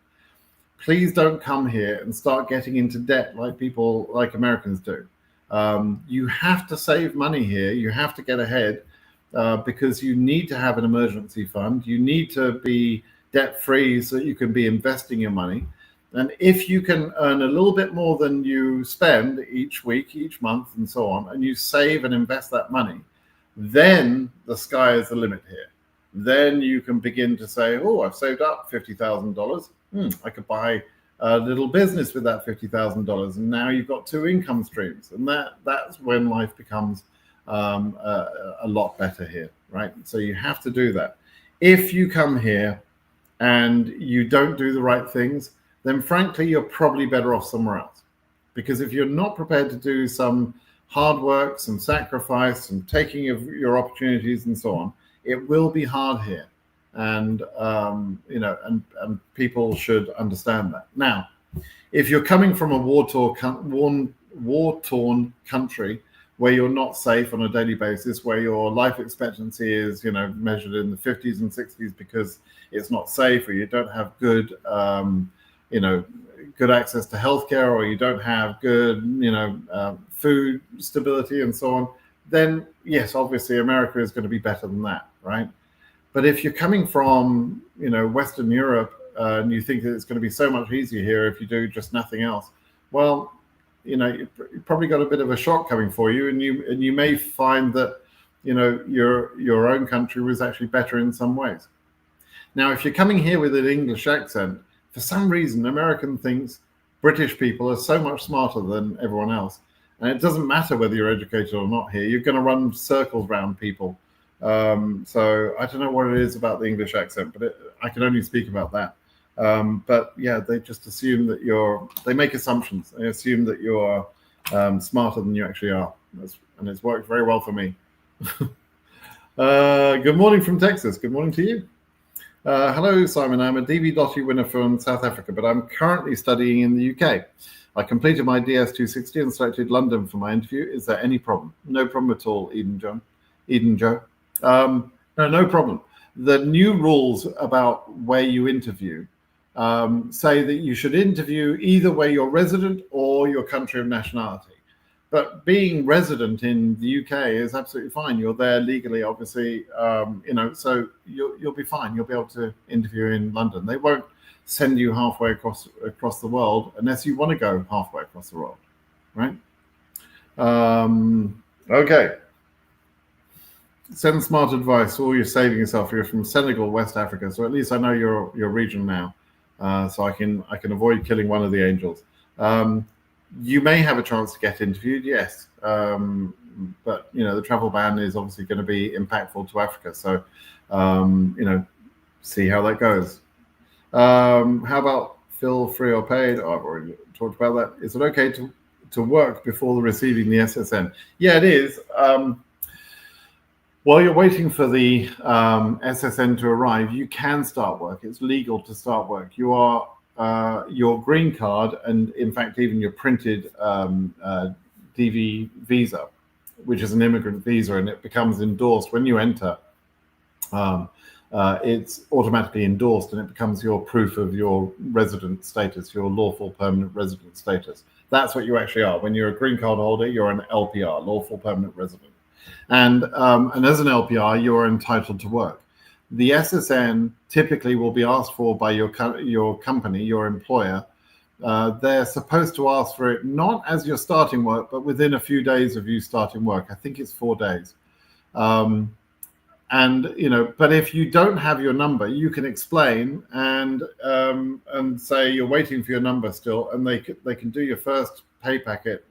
Please don't come here and start getting into debt like Americans do. You have to save money here. You have to get ahead because you need to have an emergency fund. You need to be debt-free so that you can be investing your money. And if you can earn a little bit more than you spend each week, each month, and so on, and you save and invest that money, then the sky is the limit here. Then you can begin to say, oh, I've saved up $50,000. I could buy a little business with that $50,000. And now you've got two income streams. And that's when life becomes a lot better here, right? So you have to do that. If you come here and you don't do the right things, then frankly, you're probably better off somewhere else. Because if you're not prepared to do some hard work, some sacrifice, some taking of your opportunities and so on, it will be hard here. And, and people should understand that. Now, if you're coming from a war-torn country where you're not safe on a daily basis, where your life expectancy is, measured in the 50s and 60s because it's not safe, or you don't have good, good access to healthcare, or you don't have good, food stability and so on, then yes, obviously America is going to be better than that, right? But if you're coming from, Western Europe and you think that it's going to be so much easier here if you do just nothing else, well, you've probably got a bit of a shock coming for you, and you may find that, your own country was actually better in some ways. Now, if you're coming here with an English accent, for some reason, American thinks British people are so much smarter than everyone else. And it doesn't matter whether you're educated or not here. You're going to run circles around people. So I don't know what it is about the English accent, but I can only speak about that. But yeah, they just assume that they make assumptions. They assume that you're smarter than you actually are. And it's worked very well for me. Good morning from Texas. Good morning to you. Hello, Simon. I'm a DVLottery winner from South Africa, but I'm currently studying in the UK. I completed my DS260 and selected London for my interview. Is there any problem? No problem at all, Eden Joe. No problem. The new rules about where you interview say that you should interview either where you're resident or your country of nationality. But being resident in the UK is absolutely fine. You're there legally, obviously, so you'll be fine. You'll be able to interview in London. They won't send you halfway across the world unless you want to go halfway across the world, right? Okay. Send smart advice, or you're saving yourself. You're from Senegal, West Africa, so at least I know your region now, so I can avoid killing one of the angels. You may have a chance to get interviewed, yes, but the travel ban is obviously going to be impactful to Africa. So see how that goes. How about feel free or paid? Oh, I've already talked about that. Is it okay to work before receiving the SSN? Yeah, it is. While you're waiting for the SSN to arrive, you can start work. It's legal to start work. You are your green card, and in fact even your printed DV visa, which is an immigrant visa, and it becomes endorsed when you enter. It's automatically endorsed, and it becomes your proof of your resident status, your lawful permanent resident status. That's what you actually are. When you're a green card holder, you're an LPR, lawful permanent resident, and as an LPR, you're entitled to work. The SSN typically will be asked for by your company, your employer. They're supposed to ask for it not as you're starting work, but within a few days of you starting work. I think it's 4 days. But if you don't have your number, you can explain and say you're waiting for your number still, and they can do your first pay packet.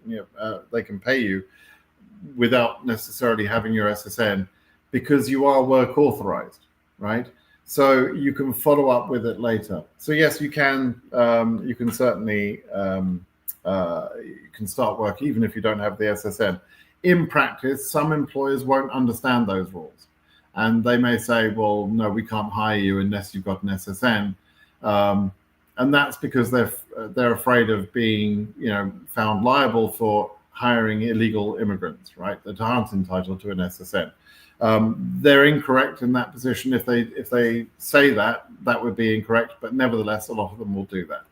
They can pay you without necessarily having your SSN, because you are work authorized. Right, so you can follow up with it later. So yes, you can certainly you can start work even if you don't have the SSN. In practice, some employers won't understand those rules, and they may say, "Well, no, we can't hire you unless you've got an SSN," and that's because they're afraid of being found liable for hiring illegal immigrants, right, that aren't entitled to an SSN. They're incorrect in that position. If they say that would be incorrect, but nevertheless, a lot of them will do that.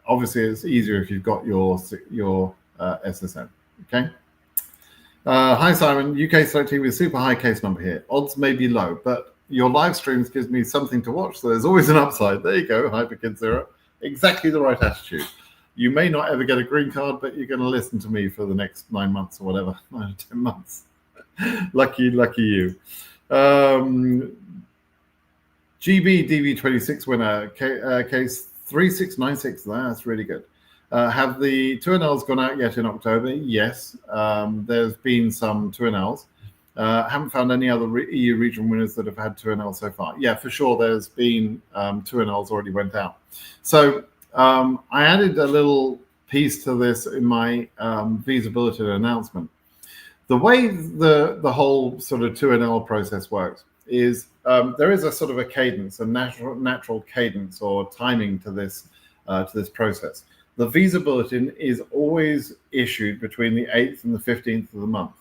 Obviously it's easier if you've got your SSN. Okay. Hi Simon, UK select team with super high case number here. Odds may be low, but your live streams gives me something to watch, so there's always an upside. There you go, Hyperkid0. Exactly the right attitude. You may not ever get a green card, but you're going to listen to me for the next 9 months or whatever, 9 or 10 months. lucky you. GB DV26 winner, case 3696. That's really good. Have the 2NLs gone out yet in October? Yes. There's been some 2NLs. Haven't found any other EU region winners that have had 2NLs so far. Yeah, for sure. There's been 2NLs already went out. So I added a little piece to this in my visa bulletin announcement. The way the whole sort of 2NL process works is there is a sort of a cadence, a natural cadence or timing to this process. The visa bulletin is always issued between the 8th and the 15th of the month.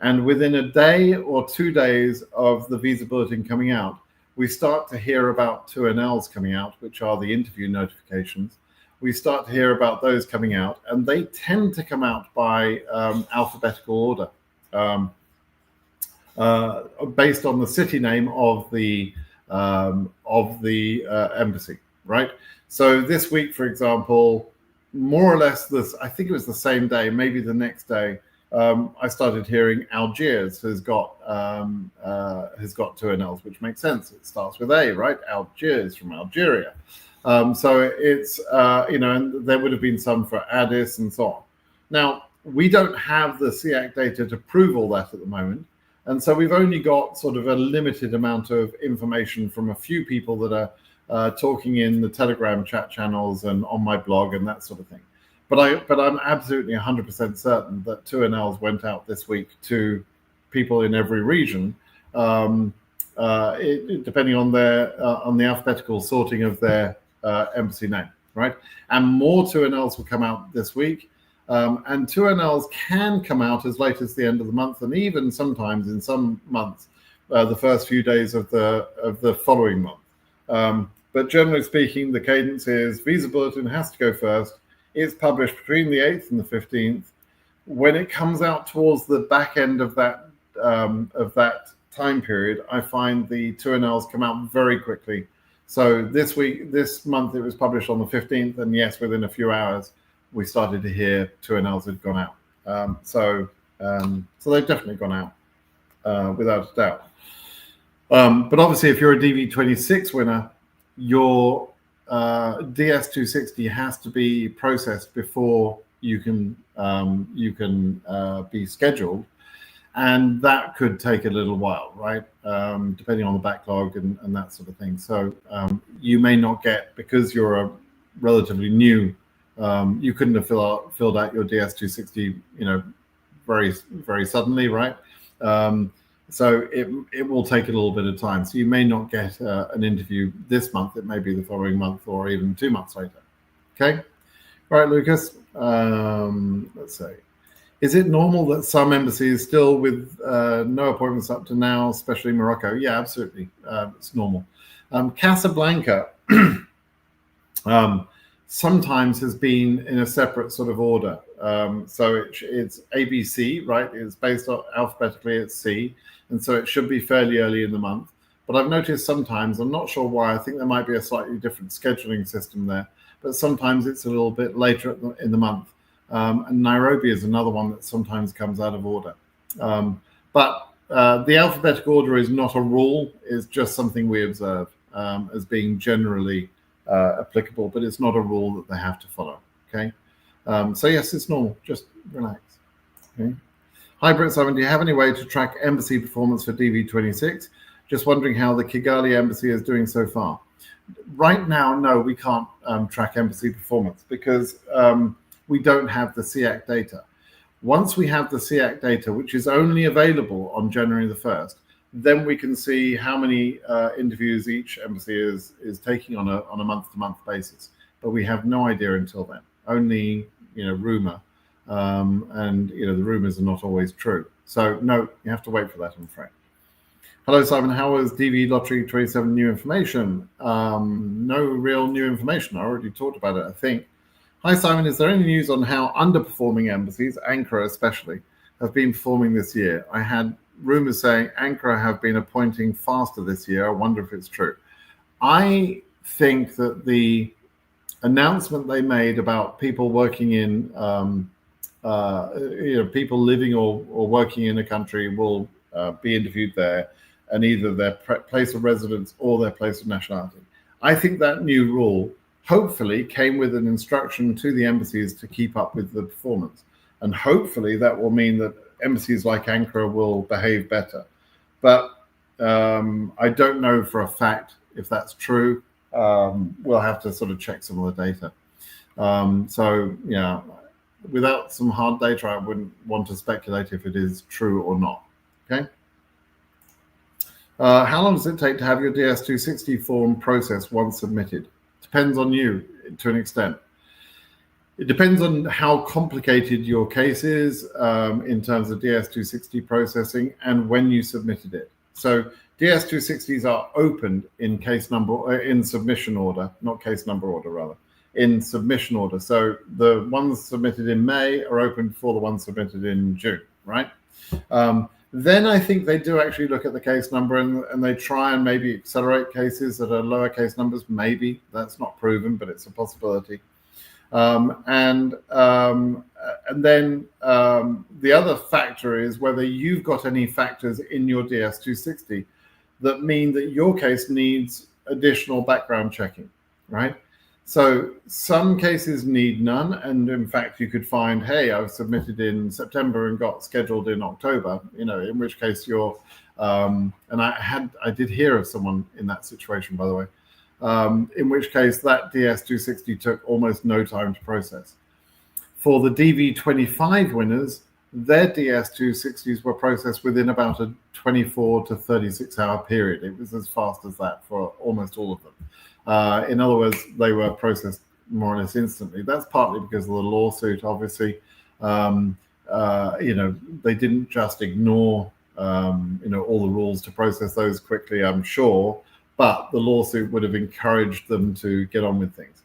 And within a day or 2 days of the visa bulletin coming out, we start to hear about 2NLs coming out, which are the interview notifications. We start to hear about those coming out, and they tend to come out by alphabetical order, based on the city name of the embassy, right? So this week, for example, more or less I think it was the same day, maybe the next day, I started hearing Algiers has got 2NLs, which makes sense. It starts with A, right? Algiers, from Algeria. So it's and there would have been some for Addis and so on. Now we don't have the SEAC data to prove all that at the moment, and so we've only got sort of a limited amount of information from a few people that are talking in the Telegram chat channels and on my blog and that sort of thing. But I'm absolutely 100% certain that 2NLs went out this week to people in every region, depending on the alphabetical sorting of their embassy name, right? And more 2NLs will come out this week, and 2NLs can come out as late as the end of the month, and even sometimes in some months the first few days of the following month. But generally speaking, the cadence is Visa Bulletin has to go first. It's published between the 8th and the 15th. When it comes out towards the back end of that time period, I find the 2NLs come out very quickly. So this month, it was published on the 15th, and yes, within a few hours, we started to hear 2NLs had gone out. So they've definitely gone out, without a doubt. But obviously, if you're a DV26 winner, your DS260 has to be processed before you can be scheduled, and that could take a little while, right? Depending on the backlog and that sort of thing. So you may not get, because you're a relatively new, you couldn't have filled out your DS260, very, very suddenly, right? So it will take a little bit of time. So you may not get an interview this month. It may be the following month or even 2 months later. Okay. All right, Lucas. Let's see. Is it normal that some embassies still with no appointments up to now, especially Morocco? Yeah, absolutely. It's normal. Casablanca sometimes has been in a separate sort of order. So it's ABC, right? It's based on alphabetically, it's C. And so it should be fairly early in the month. But I've noticed sometimes, I'm not sure why, I think there might be a slightly different scheduling system there, but sometimes it's a little bit later in the month. And Nairobi is another one that sometimes comes out of order. But the alphabetical order is not a rule, it's just something we observe as being generally applicable, but it's not a rule that they have to follow, okay? So yes, it's normal, just relax, okay? Hi, Brett Simon, do you have any way to track embassy performance for DV26? Just wondering how the Kigali embassy is doing so far. Right now, no, we can't track embassy performance because we don't have the SEAC data. Once we have the SEAC data, which is only available on January the 1st, then we can see how many interviews each embassy is taking on a month-to-month basis. But we have no idea until then. Only rumor, and the rumors are not always true. So no, you have to wait for that, I'm afraid. Hello, Simon. How was DVLottery 27 new information? No real new information. I already talked about it, I think. Hi, Simon. Is there any news on how underperforming embassies, Ankara especially, have been performing this year? I had rumors saying Ankara have been appointing faster this year. I wonder if it's true. I think that the announcement they made about people working in, people living or working in a country will be interviewed there, and either their place of residence or their place of nationality. I think that new rule hopefully came with an instruction to the embassies to keep up with the performance. And hopefully that will mean that embassies like Ankara will behave better. But I don't know for a fact if that's true. We'll have to sort of check some of the data. So, yeah, without some hard data, I wouldn't want to speculate if it is true or not. Okay. How long does it take to have your DS260 form processed once submitted? Depends on you to an extent. It depends on how complicated your case is in terms of DS260 processing and when you submitted it. So DS260s are opened in in submission order, not case number order, rather, in submission order. So the ones submitted in May are open before the ones submitted in June, right? Then I think they do actually look at the case number and they try and maybe accelerate cases that are lower case numbers. Maybe that's not proven, but it's a possibility. And then the other factor is whether you've got any factors in your DS260 that mean that your case needs additional background checking, right? So some cases need none, and in fact, you could find, hey, I was submitted in September and got scheduled in October. In which case you're, and I did hear of someone in that situation, by the way. In which case that DS260 took almost no time to process. For the DV25 winners, their DS260s were processed within about a 24 to 36 hour period. It was as fast as that for almost all of them. In other words, they were processed more or less instantly. That's partly because of the lawsuit, obviously. They didn't just ignore all the rules to process those quickly, I'm sure, but the lawsuit would have encouraged them to get on with things.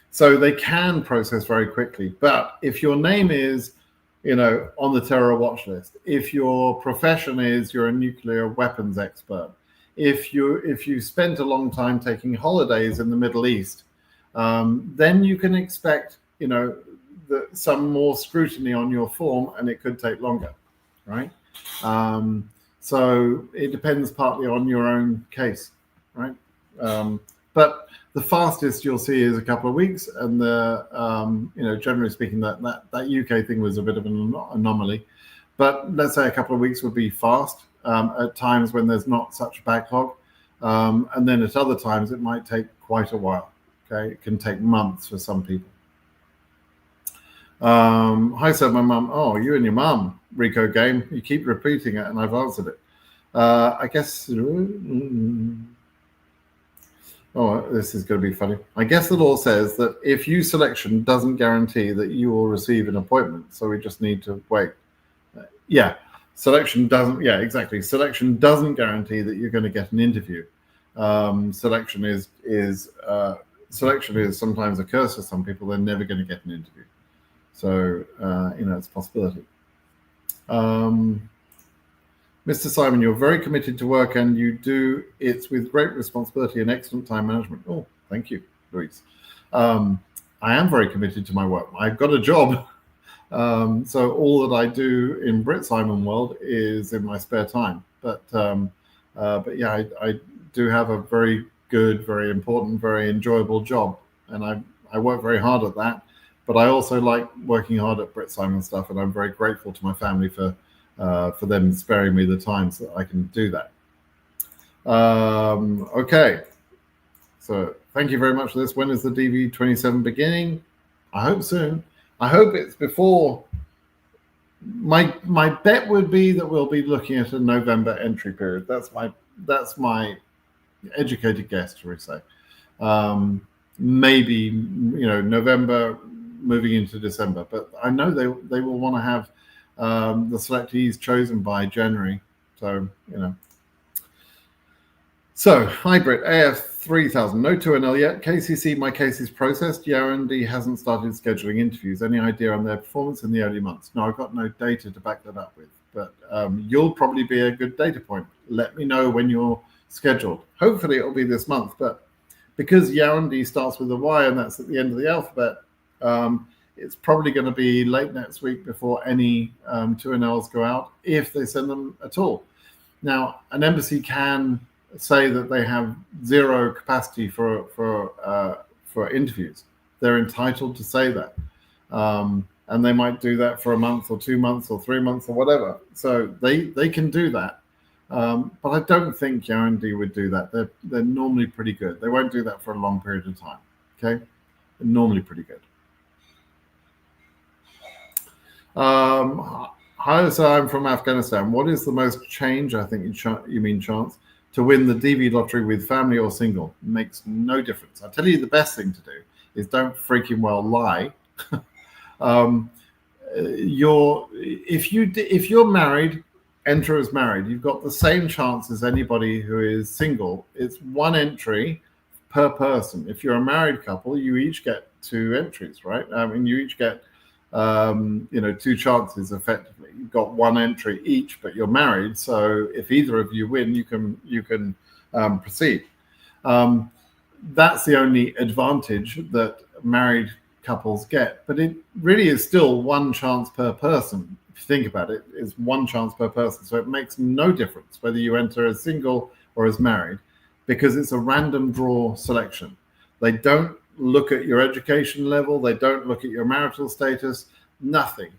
So they can process very quickly. But if your name is, on the terror watch list, if your profession is you're a nuclear weapons expert, if you spent a long time taking holidays in the Middle East, then you can expect, some more scrutiny on your form, and it could take longer, right? So it depends partly on your own case, right? But the fastest you'll see is a couple of weeks, and generally speaking, that UK thing was a bit of an anomaly. But let's say a couple of weeks would be fast at times when there's not such a backlog, and then at other times it might take quite a while. Okay, it can take months for some people. Hi, said my mum. Oh, you and your mum, Rico game. You keep repeating it, and I've answered it. I guess. Oh, this is going to be funny. I guess the law says that if you selection doesn't guarantee that you will receive an appointment, so we just need to wait. Yeah, selection doesn't. Yeah, exactly. Selection doesn't guarantee that you're going to get an interview. Selection is sometimes a curse for some people. They're never going to get an interview. So, it's a possibility. Mr. Simon, you're very committed to work, and you do it with great responsibility and excellent time management. Oh, thank you, Louise. I am very committed to my work. I've got a job. So all that I do in Brit Simon world is in my spare time. But yeah, I do have a very good, very important, very enjoyable job. And I work very hard at that. But I also like working hard at Brit Simon stuff, and I'm very grateful to my family for them sparing me the time so that I can do that. Okay, so thank you very much for this. When is the DV27 beginning? I hope soon. I hope it's before. My bet would be that we'll be looking at a November entry period. That's my educated guess, shall we say. Maybe November moving into December, but I know they will want to have the selectees chosen by January. So, So, hybrid AF3000, no 2NL yet. KCC, my case is processed. R&D hasn't started scheduling interviews. Any idea on their performance in the early months? No, I've got no data to back that up with, but you'll probably be a good data point. Let me know when you're scheduled. Hopefully it'll be this month, but because R&D starts with a Y and that's at the end of the alphabet, it's probably going to be late next week before any 2NLs go out, if they send them at all. Now, an embassy can say that they have zero capacity for interviews. They're entitled to say that, and they might do that for a month or 2 months or 3 months or whatever. So they can do that, but I don't think R&D would do that. They're normally pretty good. They won't do that for a long period of time. Okay, they're normally pretty good. Hi, so I'm from Afghanistan. What is the most change, I think you mean chance, to win the DVLottery with family or single? Makes no difference. I'll tell you the best thing to do is don't freaking well lie. If you're married, enter as married. You've got the same chance as anybody who is single. It's one entry per person. If you're a married couple, you each get 2 entries, right? I mean, you each get 2 chances effectively. You've got 1 entry each, but you're married, so if either of you win, you can proceed. That's the only advantage that married couples get, but it really is still 1 chance per person. If you think about it, it's 1 chance per person, so it makes no difference whether you enter as single or as married, because it's a random draw selection. They don't look at your education level, they don't look at your marital status, nothing.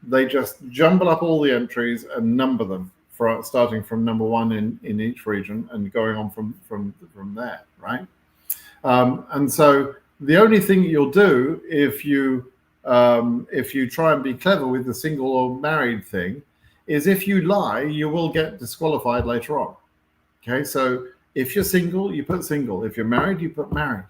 They just jumble up all the entries and number them starting from number 1 in each region and going on from there, right? And so the only thing you'll do if you try and be clever with the single or married thing is, if you lie, you will get disqualified later on. Okay, so if you're single, you put single. If you're married, you put married,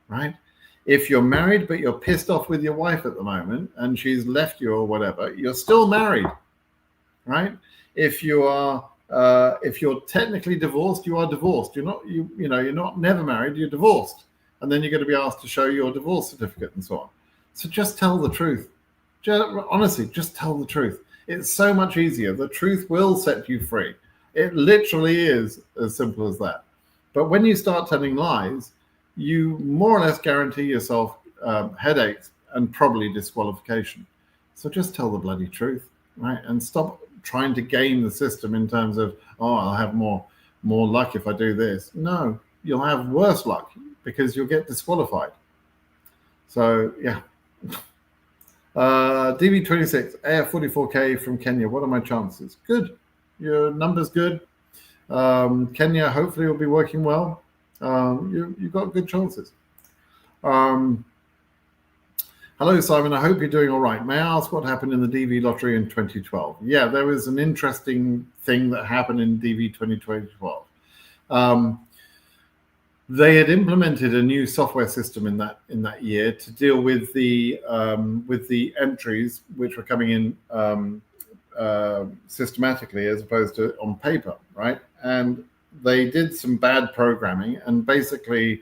right? If you're married, but you're pissed off with your wife at the moment and she's left you or whatever, you're still married, right? If you're technically divorced, you are divorced. You're not never married. You're divorced, and then you're going to be asked to show your divorce certificate and so on. So just tell the truth. Honestly, just tell the truth. It's so much easier. The truth will set you free. It literally is as simple as that. But when you start telling lies, you more or less guarantee yourself headaches and probably disqualification. So just tell the bloody truth, right? And stop trying to game the system in terms of, oh, I'll have more luck if I do this. No, you'll have worse luck because you'll get disqualified. So yeah. DV26 AF44K from Kenya. What are my chances? Good. Your number's good. Kenya hopefully will be working well. You've got good chances. Hello, Simon. I hope you're doing all right. May I ask what happened in the DV lottery in 2012? Yeah, there was an interesting thing that happened in DV 2012. They had implemented a new software system in that year to deal with the entries which were coming in systematically as opposed to on paper, right? And they did some bad programming, and basically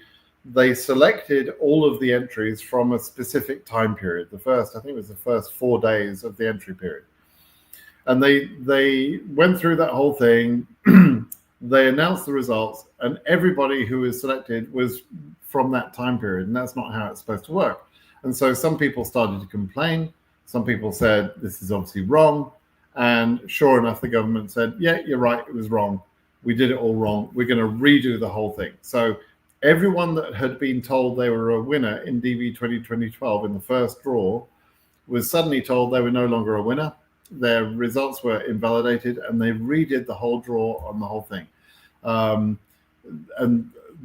they selected all of the entries from a specific time period. I think it was the first 4 days of the entry period. And they went through that whole thing. They announced the results, and everybody who was selected was from that time period, and that's not how it's supposed to work. And so some people started to complain. Some people said, this is obviously wrong. And sure enough, the government said, yeah, you're right, it was wrong. We did it all wrong. We're going to redo the whole thing. So everyone that had been told they were a winner in DV 2012 in the first draw was suddenly told they were no longer a winner. Their results were invalidated, and they redid the whole draw on the whole thing. And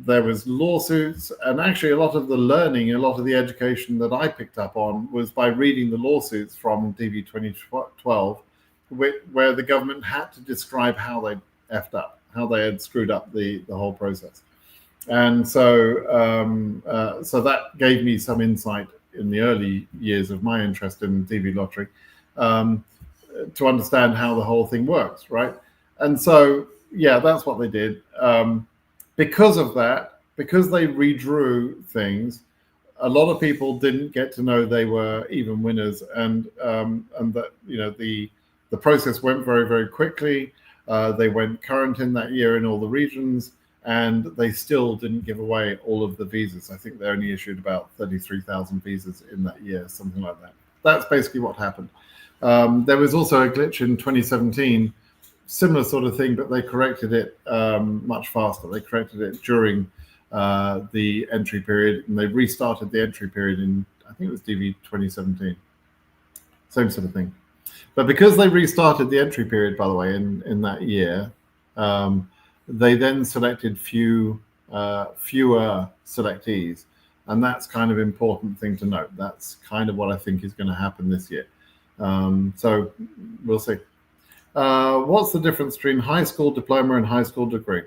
there was lawsuits, and actually a lot of the learning, a lot of the education that I picked up on was by reading the lawsuits from DV 2012, where the government had to describe how they effed up, how they had screwed up the whole process. And so that gave me some insight in the early years of my interest in DV lottery, to understand how the whole thing works, right? And so, yeah, that's what they did. Because of that, because they redrew things, a lot of people didn't get to know they were even winners, and that the process went very, very quickly. They went current in that year in all the regions, and they still didn't give away all of the visas. I think they only issued about 33,000 visas in that year, something like that. That's basically what happened. There was also a glitch in 2017, similar sort of thing, but they corrected it much faster. They corrected it during the entry period, and they restarted the entry period in, I think it was DV 2017. Same sort of thing. But because they restarted the entry period, by the way, in that year, they then selected fewer selectees. And that's kind of important thing to note. That's kind of what I think is going to happen this year. So we'll see. What's the difference between high school diploma and high school degree?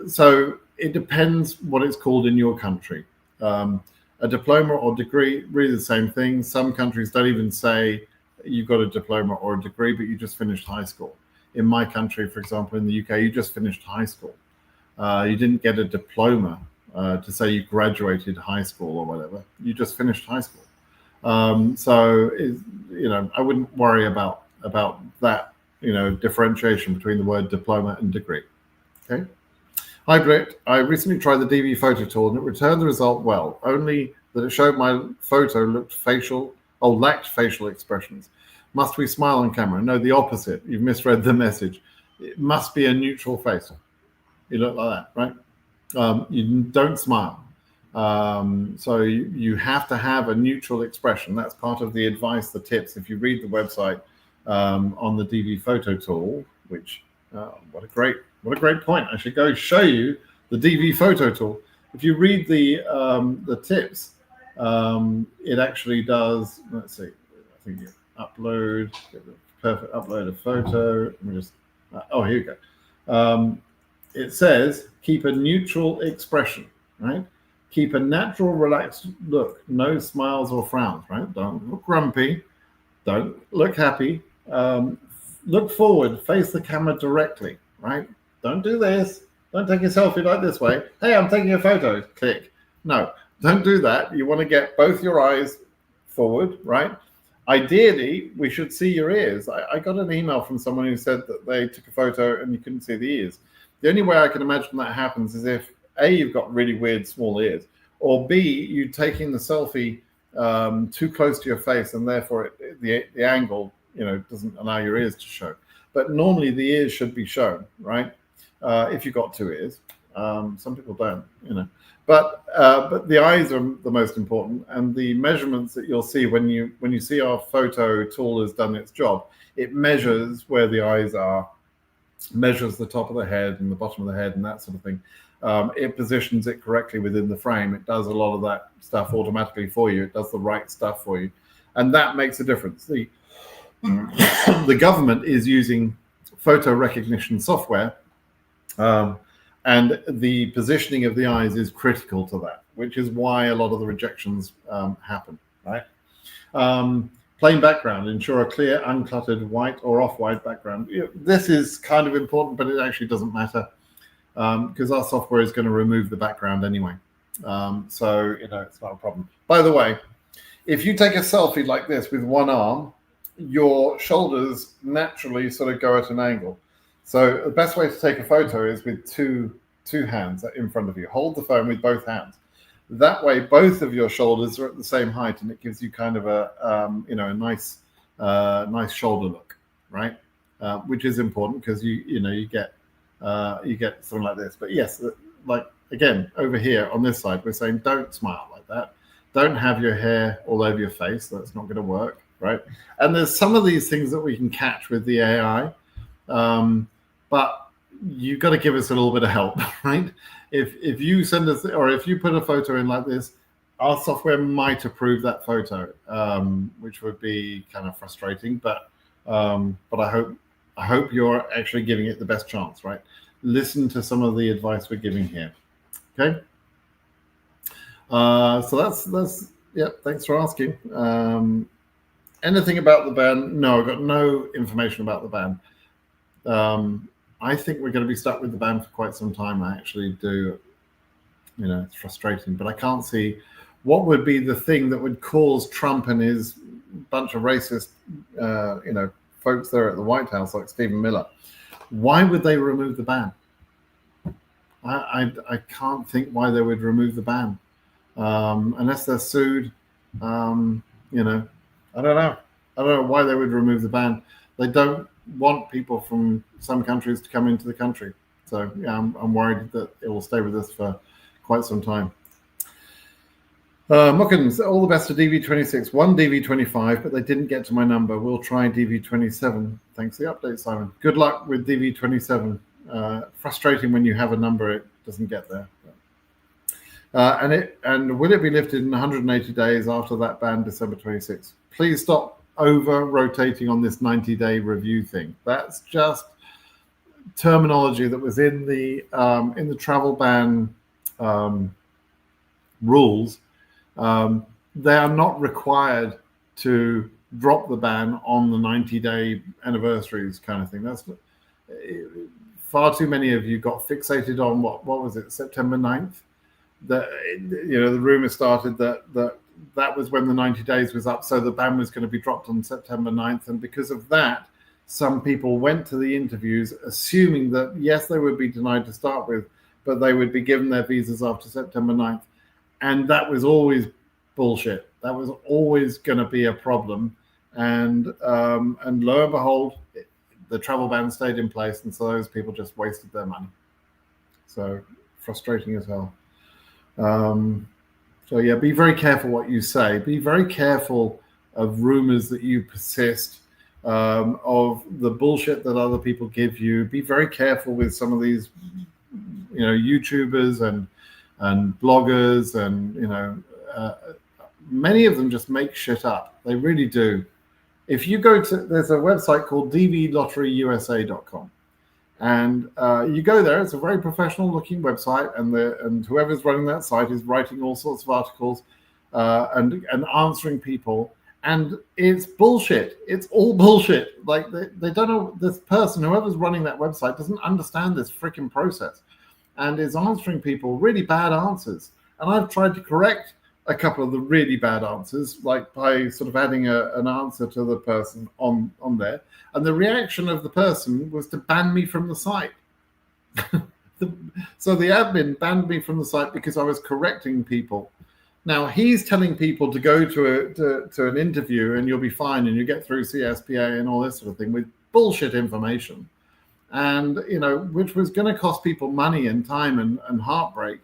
So it depends what it's called in your country. A diploma or degree, really the same thing. Some countries don't even say you've got a diploma or a degree, but you just finished high school. In my country, for example, in the UK, you just finished high school. You didn't get a diploma to say you graduated high school or whatever. You just finished high school. So I wouldn't worry about that, differentiation between the word diploma and degree. Okay. Hi, Britt. I recently tried the DV photo tool and it returned the result well, only that it showed my photo lacked facial expressions. Must we smile on camera? No, the opposite. You've misread the message. It must be a neutral face. You look like that, right? You don't smile. So you have to have a neutral expression. That's part of the advice, the tips. If you read the website on the DV photo tool, which what a great point. I should go show you the DV photo tool. If you read the tips, it actually does. Let's see. I think you upload, get the perfect upload of photo. Let me just. Here you go. It says keep a neutral expression, right? Keep a natural, relaxed look. No smiles or frowns, right? Don't look grumpy. Don't look happy. look forward, face the camera directly, right? Don't do this. Don't take a selfie like this way. Hey, I'm taking a photo. Click. No, don't do that. You want to get both your eyes forward, right? Ideally, we should see your ears. I got an email from someone who said that they took a photo and you couldn't see the ears. The only way I can imagine that happens is if A, you've got really weird small ears, or B, you taking the selfie too close to your face, and therefore the angle, doesn't allow your ears to show. But normally the ears should be shown, right? If you've got two ears. Some people don't, But the eyes are the most important, and the measurements that you'll see when you see our photo tool has done its job. It measures where the eyes are, measures the top of the head and the bottom of the head and that sort of thing. It positions it correctly within the frame. It does a lot of that stuff automatically for you. It does the right stuff for you, and that makes a difference. The government is using photo recognition software. And the positioning of the eyes is critical to that, which is why a lot of the rejections happen, right? Plain background, ensure a clear, uncluttered white or off-white background. This is kind of important, but it actually doesn't matter because our software is going to remove the background anyway. So, it's not a problem. By the way, if you take a selfie like this with one arm, your shoulders naturally sort of go at an angle. So the best way to take a photo is with two hands in front of you. Hold the phone with both hands. That way, both of your shoulders are at the same height, and it gives you kind of a nice shoulder look, right? Which is important because you get something like this. But yes, like again over here on this side, we're saying don't smile like that. Don't have your hair all over your face. That's not going to work, right? And there's some of these things that we can catch with the AI. But you've got to give us a little bit of help, right? If you send us, or if you put a photo in like this, our software might approve that photo, which would be kind of frustrating. But I hope you're actually giving it the best chance, right? Listen to some of the advice we're giving here. Okay. So that's yep. Thanks for asking. Anything about the ban? No, I've got no information about the ban. I think we're going to be stuck with the ban for quite some time. I actually do. It's frustrating, but I can't see what would be the thing that would cause Trump and his bunch of racist, folks there at the White House, like Stephen Miller. Why would they remove the ban? I can't think why they would remove the ban, unless they're sued. I don't know. I don't know why they would remove the ban. They don't want people from some countries to come into the country. So yeah, I'm worried that it will stay with us for quite some time. Muckins, all the best to DV26. One DV25, but they didn't get to my number. We'll try DV27. Thanks for the update, Simon. Good luck with DV27. Frustrating when you have a number, it doesn't get there. And will it be lifted in 180 days after that ban, December 26th? Please stop over rotating on this 90-day review thing. That's just terminology that was in the travel ban rules. They are not required to drop the ban on the 90-day anniversaries kind of thing. That's far too many of you got fixated on what was it, September 9th? The rumor started that was when the 90 days was up, so the ban was going to be dropped on September 9th. And because of that, some people went to the interviews assuming that, yes, they would be denied to start with, but they would be given their visas after September 9th. And that was always bullshit. That was always going to be a problem. And lo and behold, the travel ban stayed in place, and so those people just wasted their money. So frustrating as hell. So yeah, be very careful what you say. Be very careful of rumors that you persist, of the bullshit that other people give you. Be very careful with some of these, YouTubers and bloggers, and many of them just make shit up. They really do. If you go to, there's a website called DVLotteryUSA.com. And you go there. It's a very professional looking website, and whoever's running that site is writing all sorts of articles and answering people. And it's bullshit. It's all bullshit. Like they don't know, this person, whoever's running that website, doesn't understand this freaking process and is answering people really bad answers. And I've tried to correct a couple of the really bad answers, like by sort of adding an answer to the person on there. And the reaction of the person was to ban me from the site. So the admin banned me from the site because I was correcting people. Now he's telling people to go to an interview and you'll be fine and you get through CSPA and all this sort of thing with bullshit information, and which was going to cost people money and time and heartbreak.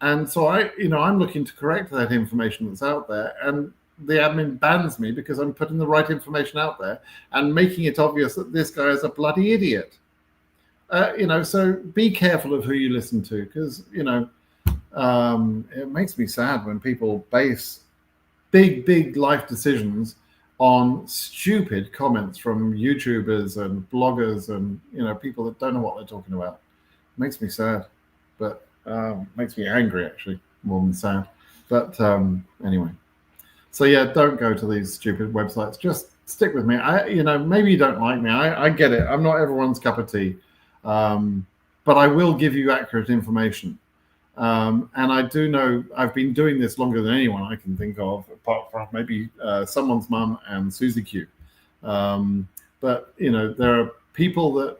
And so I'm looking to correct that information that's out there, and the admin bans me because I'm putting the right information out there and making it obvious that this guy is a bloody idiot. So be careful of who you listen to, because it makes me sad when people base big life decisions on stupid comments from YouTubers and bloggers and people that don't know what they're talking about. It makes me sad, but makes me angry actually, more than sad. But anyway, so yeah, don't go to these stupid websites. Just stick with me. Maybe you don't like me. I get it. I'm not everyone's cup of tea, but I will give you accurate information. And I do know I've been doing this longer than anyone I can think of, apart from maybe someone's mum and Susie Q. But there are people that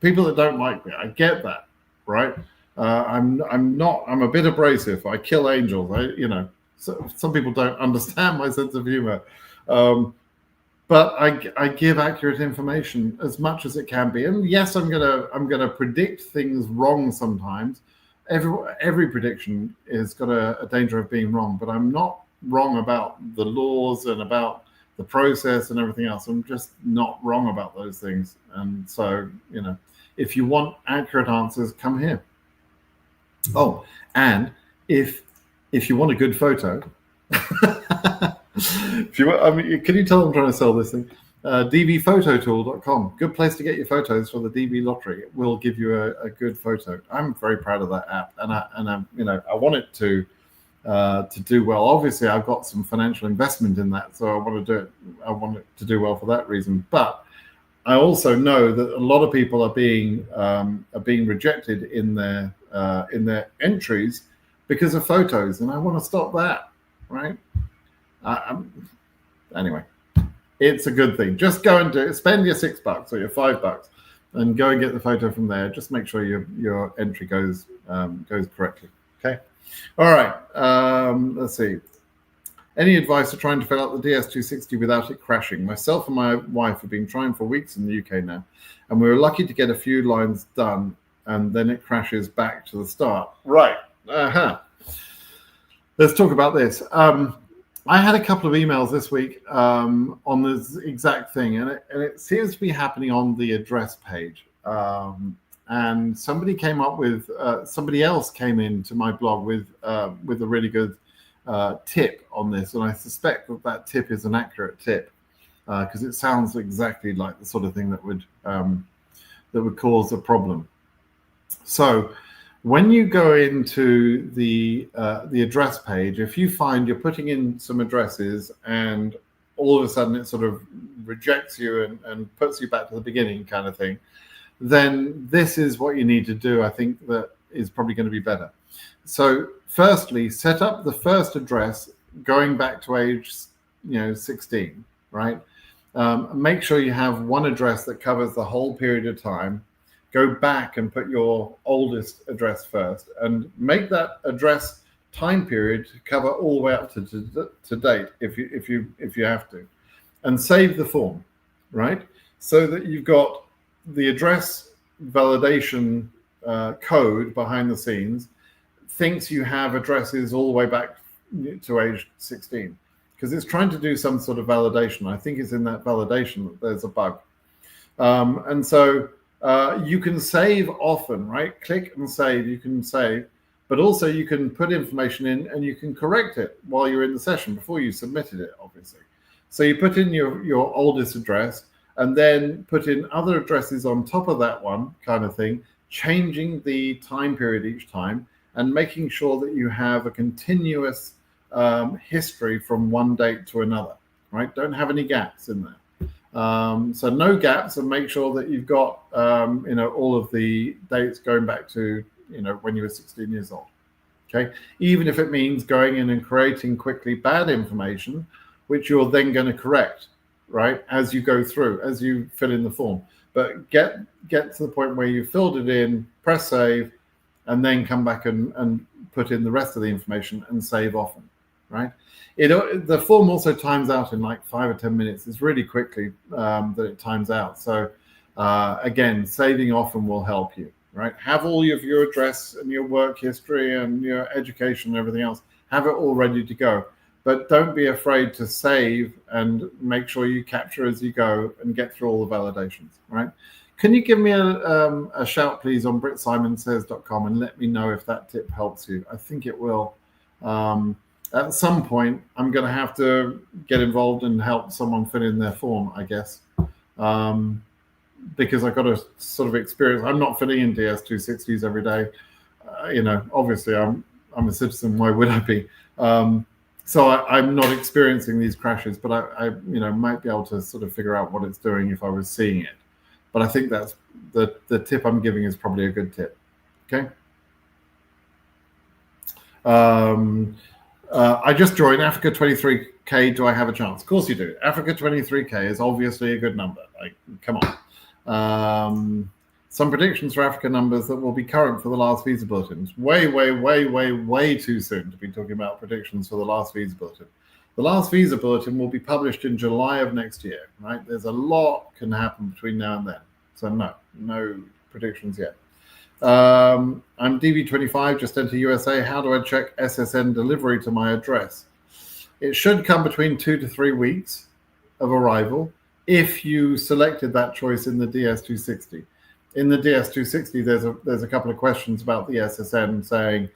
people that don't like me. I get that, right? I'm a bit abrasive. I kill angels. So some people don't understand my sense of humor. But I give accurate information as much as it can be. And yes, I'm gonna predict things wrong sometimes. Every prediction has got a danger of being wrong, but I'm not wrong about the laws and about the process and everything else. I'm just not wrong about those things. And so, if you want accurate answers, come here. Oh, and if you want a good photo, if you want, can you tell I'm trying to sell this thing? DVPhototool.com. Good place to get your photos for the DVLottery. It will give you a good photo. I'm very proud of that app, and I want it to do well. Obviously, I've got some financial investment in that, so I want to do it. I want it to do well for that reason. But I also know that a lot of people are being rejected in their entries because of photos, and I want to stop that. Right? Anyway, it's a good thing. Just go and spend your $6 or your $5 and go and get the photo from there. Just make sure your entry goes correctly. Okay. All right. Let's see. Any advice for trying to fill out the DS260 without it crashing? Myself and my wife have been trying for weeks in the UK now, and we were lucky to get a few lines done, and then it crashes back to the start. Right. Let's talk about this. I had a couple of emails this week on this exact thing, and it seems to be happening on the address page. And somebody else came into my blog with a really good tip on this, and I suspect that tip is an accurate tip because it sounds exactly like the sort of thing that would cause a problem. So when you go into the address page, if you find you're putting in some addresses and all of a sudden it sort of rejects you and puts you back to the beginning kind of thing, then this is what you need to do. I think that is probably going to be better. So firstly, set up the first address going back to age 16, right? Make sure you have one address that covers the whole period of time. Go back and put your oldest address first, and make that address time period to cover all the way up to date if you have to, and save the form, right? So that you've got the address validation code behind the scenes thinks you have addresses all the way back to age 16, because it's trying to do some sort of validation. I think it's in that validation that there's a bug, and so. You can save often, right? Click and save, you can save, but also you can put information in and you can correct it while you're in the session before you submitted it, obviously. So you put in your oldest address and then put in other addresses on top of that one kind of thing, changing the time period each time and making sure that you have a continuous history from one date to another, right? Don't have any gaps in there. So no gaps, and make sure that you've got all of the dates going back to when you were 16 years old. Okay, even if it means going in and creating quickly bad information, which you're then going to correct, right, as you go through, as you fill in the form. But get to the point where you filled it in, press save, and then come back and put in the rest of the information and save often, right? The form also times out in like 5 or 10 minutes. It's really quickly that it times out. So again, saving often will help you, right? Have all of your address and your work history and your education and everything else. Have it all ready to go. But don't be afraid to save and make sure you capture as you go and get through all the validations, right? Can you give me a shout, please, on BritSimonSays.com and let me know if that tip helps you? I think it will. At some point, I'm going to have to get involved and help someone fill in their form, I guess, because I've got to sort of experience. I'm not filling in DS260s every day. Obviously, I'm a citizen. Why would I be? So I'm not experiencing these crashes, but I might be able to sort of figure out what it's doing if I was seeing it. But I think that's the tip I'm giving is probably a good tip. Okay. I just joined Africa 23K. Do I have a chance? Of course you do. Africa 23K is obviously a good number. Like, come on. Some predictions for Africa numbers that will be current for the last visa bulletins. Way too soon to be talking about predictions for the last visa bulletin. The last visa bulletin will be published in July of next year, right? There's a lot can happen between now and then. So no predictions yet. I'm DV25, just enter USA. How do I check SSN delivery to my address? It should come between 2 to 3 weeks of arrival if you selected that choice in the DS260. In the DS260, there's a couple of questions about the SSN saying,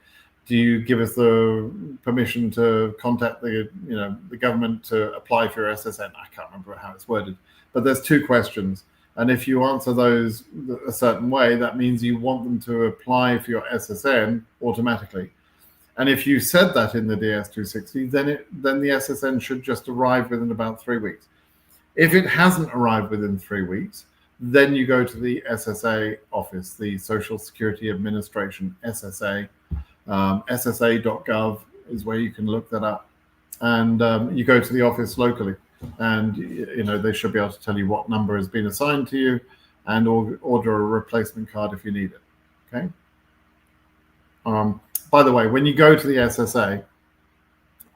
do you give us the permission to contact the government to apply for your SSN? I can't remember how it's worded, but there's 2 questions. And if you answer those a certain way, that means you want them to apply for your SSN automatically. And if you said that in the DS260, then the SSN should just arrive within about 3 weeks. If it hasn't arrived within 3 weeks, then you go to the SSA office, the Social Security Administration, SSA. SSA.gov is where you can look that up. And you go to the office locally. And they should be able to tell you what number has been assigned to you and order a replacement card if you need it. Okay. By the way, when you go to the SSA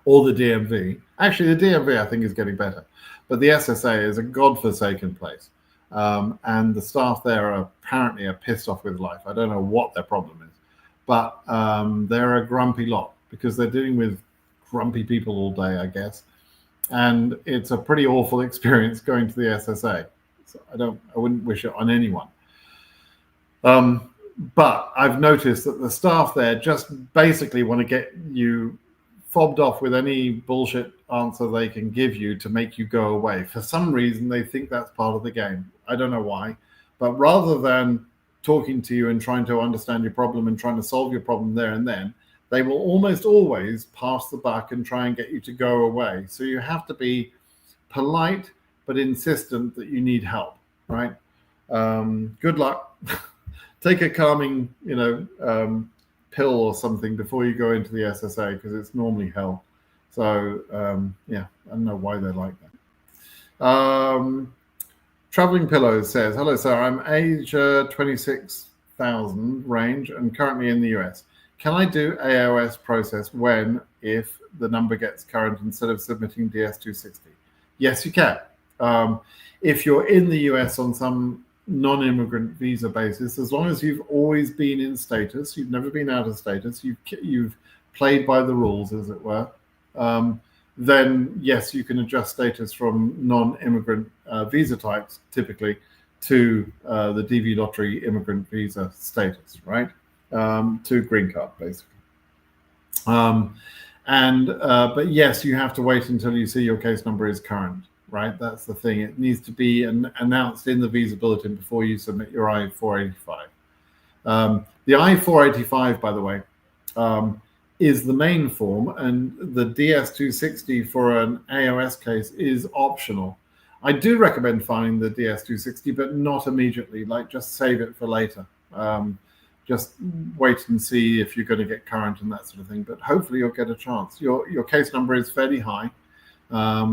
or the DMV, actually the DMV I think is getting better, but the SSA is a godforsaken place. And the staff there apparently are pissed off with life. I don't know what their problem is, but they're a grumpy lot because they're dealing with grumpy people all day, I guess. And it's a pretty awful experience going to the SSA. So I wouldn't wish it on anyone. But I've noticed that the staff there just basically want to get you fobbed off with any bullshit answer they can give you to make you go away. For some reason, they think that's part of the game. I don't know why. But rather than talking to you and trying to understand your problem and trying to solve your problem there and then, they will almost always pass the buck and try and get you to go away. So you have to be polite but insistent that you need help, right? Good luck. Take a calming, pill or something before you go into the SSA because it's normally hell. So I don't know why they're like that. Traveling Pillows says, hello, sir. I'm age 26,000 range and currently in the US. Can I do AOS process if the number gets current instead of submitting DS260? Yes, you can. If you're in the US on some non-immigrant visa basis, as long as you've always been in status, you've never been out of status, you've played by the rules, as it were, then yes, you can adjust status from non-immigrant visa types, typically, to the DVLottery immigrant visa status, right? To Greencard, basically. But yes, you have to wait until you see your case number is current, right? That's the thing. It needs to be announced in the visa bulletin before you submit your I-485. The I-485, by the way, is the main form, and the DS260 for an AOS case is optional. I do recommend finding the DS260, but not immediately. Like, just save it for later. Just wait and see if you're going to get current and that sort of thing. But hopefully you'll get a chance. Your case number is fairly high.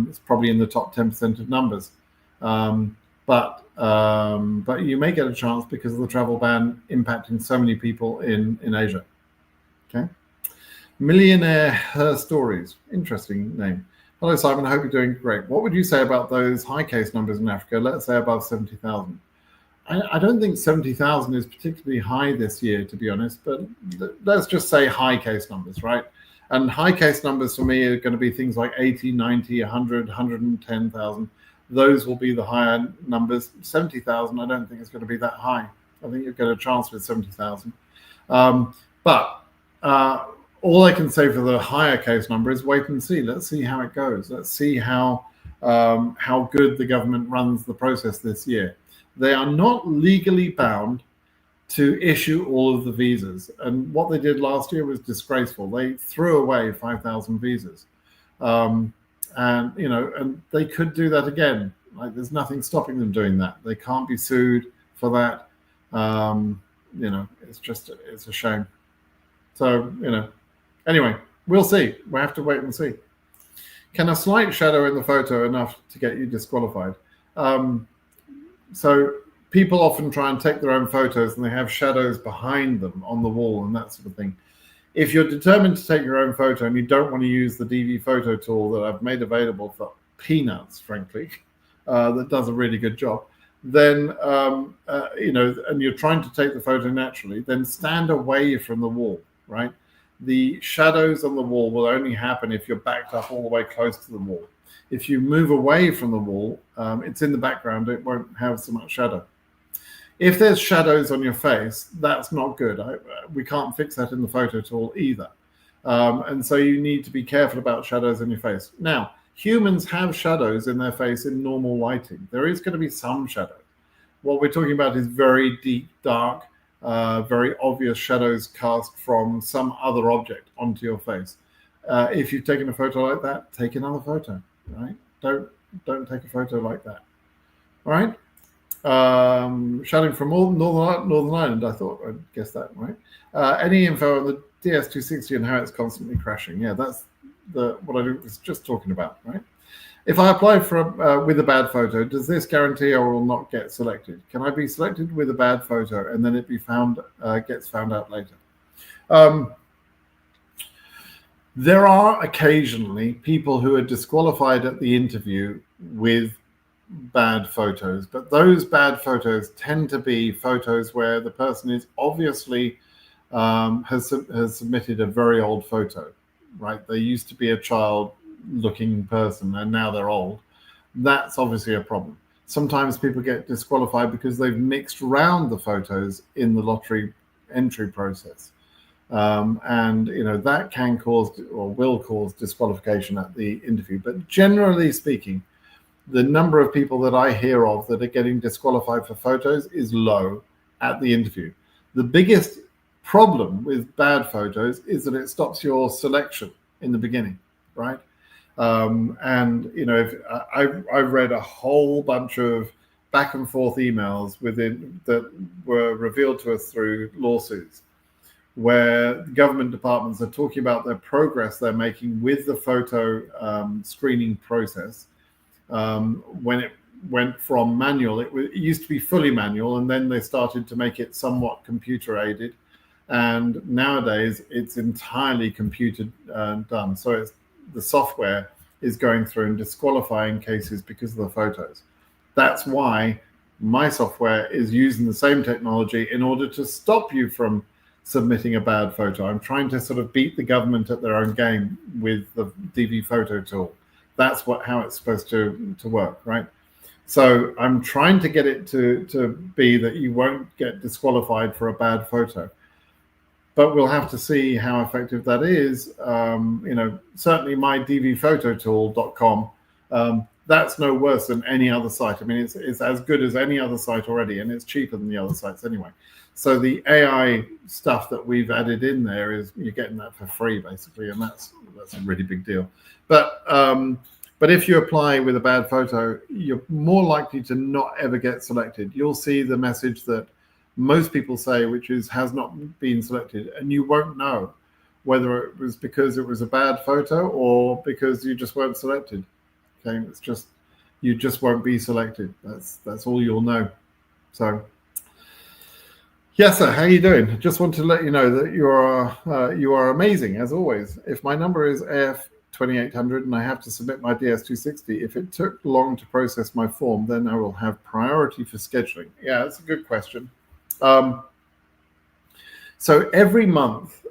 It's probably in the top 10% of numbers. But you may get a chance because of the travel ban impacting so many people in Asia. Okay. Millionaire Her Stories. Interesting name. Hello, Simon. I hope you're doing great. What would you say about those high case numbers in Africa? Let's say above 70,000. I don't think 70,000 is particularly high this year, to be honest, but let's just say high case numbers, right? And high case numbers for me are going to be things like 80, 90, 100, 110,000. Those will be the higher numbers. 70,000, I don't think it's going to be that high. I think you'll get a chance with 70,000. But all I can say for the higher case number is wait and see. Let's see how it goes. Let's see how good the government runs the process this year. They are not legally bound to issue all of the visas. And what they did last year was disgraceful. They threw away 5,000 visas. And they could do that again. Like, there's nothing stopping them doing that. They can't be sued for that. It's a shame. So, anyway, we'll see. We have to wait and see. Can a slight shadow in the photo enough to get you disqualified? So people often try and take their own photos and they have shadows behind them on the wall and that sort of thing. If you're determined to take your own photo and you don't want to use the DV photo tool that I've made available for peanuts, frankly, that does a really good job, then, and you're trying to take the photo naturally, then stand away from the wall, right? The shadows on the wall will only happen if you're backed up all the way close to the wall. If you move away from the wall, it's in the background, it won't have so much shadow. If there's shadows on your face, that's not good. We can't fix that in the photo tool either. And so you need to be careful about shadows on your face. Now, humans have shadows in their face in normal lighting. There is going to be some shadow. What we're talking about is very deep, dark, very obvious shadows cast from some other object onto your face. If you've taken a photo like that, take another photo, right? Don't take a photo like that. All right. Shouting from Northern Ireland, I thought I'd guess that, right? Any info on the DS260 and how it's constantly crashing? Yeah, that's what I was just talking about, right? If I apply for with a bad photo, does this guarantee I will not get selected? Can I be selected with a bad photo and then it be gets found out later? There are occasionally people who are disqualified at the interview with bad photos, but those bad photos tend to be photos where the person is obviously has submitted a very old photo, right? They used to be a child-looking person and now they're old. That's obviously a problem. Sometimes people get disqualified because they've mixed around the photos in the lottery entry process. And that can cause or will cause disqualification at the interview. But generally speaking, the number of people that I hear of that are getting disqualified for photos is low at the interview. The biggest problem with bad photos is that it stops your selection in the beginning, right? If I've read a whole bunch of back and forth emails that were revealed to us through lawsuits, where government departments are talking about their progress they're making with the photo screening process. When it went from manual, it used to be fully manual, and then they started to make it somewhat computer aided, and nowadays it's entirely computer done. So the software is going through and disqualifying cases because of the photos. That's why my software is using the same technology in order to stop you from submitting a bad photo. I'm trying to sort of beat the government at their own game with the DV photo tool. That's how it's supposed to work, right? So I'm trying to get it to be that you won't get disqualified for a bad photo. But we'll have to see how effective that is. Certainly my dvphototool.com, that's no worse than any other site. I mean, it's as good as any other site already, and it's cheaper than the other sites anyway. So the AI stuff that we've added in there is you're getting that for free basically, and that's a really big deal. But if you apply with a bad photo, you're more likely to not ever get selected. You'll see the message that most people say, which is has not been selected, and you won't know whether it was because it was a bad photo or because you just weren't selected. Okay, it's just you just won't be selected. That's all you'll know. So yes, sir. How are you doing? Just want to let you know that you are amazing as always. If my number is AF2800 and I have to submit my DS260, if it took long to process my form, then I will have priority for scheduling. Yeah, that's a good question. So every month,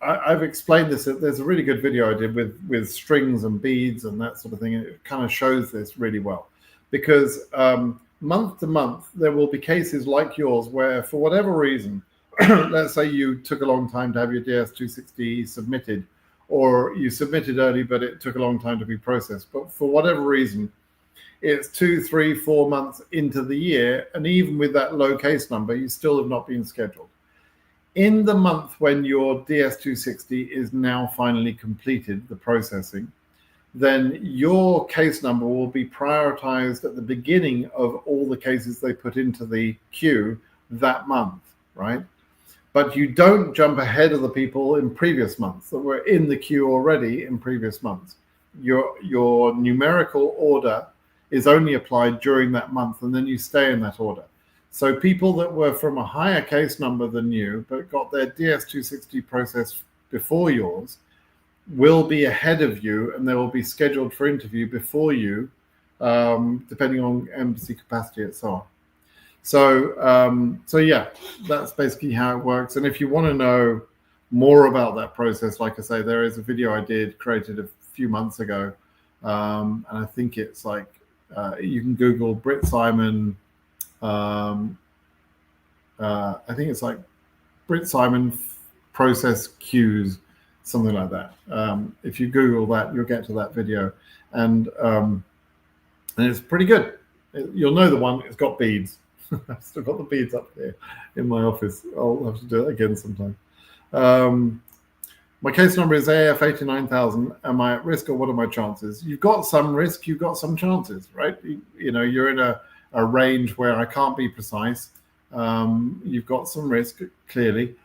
I've explained this. There's a really good video I did with strings and beads and that sort of thing. And it kind of shows this really well, because month to month, there will be cases like yours where, for whatever reason, let's say you took a long time to have your DS260 submitted, or you submitted early, but it took a long time to be processed. But for whatever reason, it's 2, 3, 4 months into the year, and even with that low case number, you still have not been scheduled. In the month when your DS260 is now finally completed, the processing, then your case number will be prioritized at the beginning of all the cases they put into the queue that month, right? But you don't jump ahead of the people in previous months that were in the queue already in previous months. Your numerical order is only applied during that month, and then you stay in that order. So people that were from a higher case number than you, but got their DS260 processed before yours, will be ahead of you, and they will be scheduled for interview before you, depending on embassy capacity and so on. So yeah, that's basically how it works. And if you want to know more about that process, like I say, there is a video I created a few months ago, and I think it's like you can Google Brit Simon. I think it's like Brit Simon process queues, something like that. If you Google that, you'll get to that video, and it's pretty good. You'll know the one. It's got beads. I've still got the beads up here in my office. I'll have to do it again sometime. My case number is AF89,000. Am I at risk, or what are my chances? You've got some risk. You've got some chances, right? You know, you're in a range where I can't be precise. You've got some risk, clearly.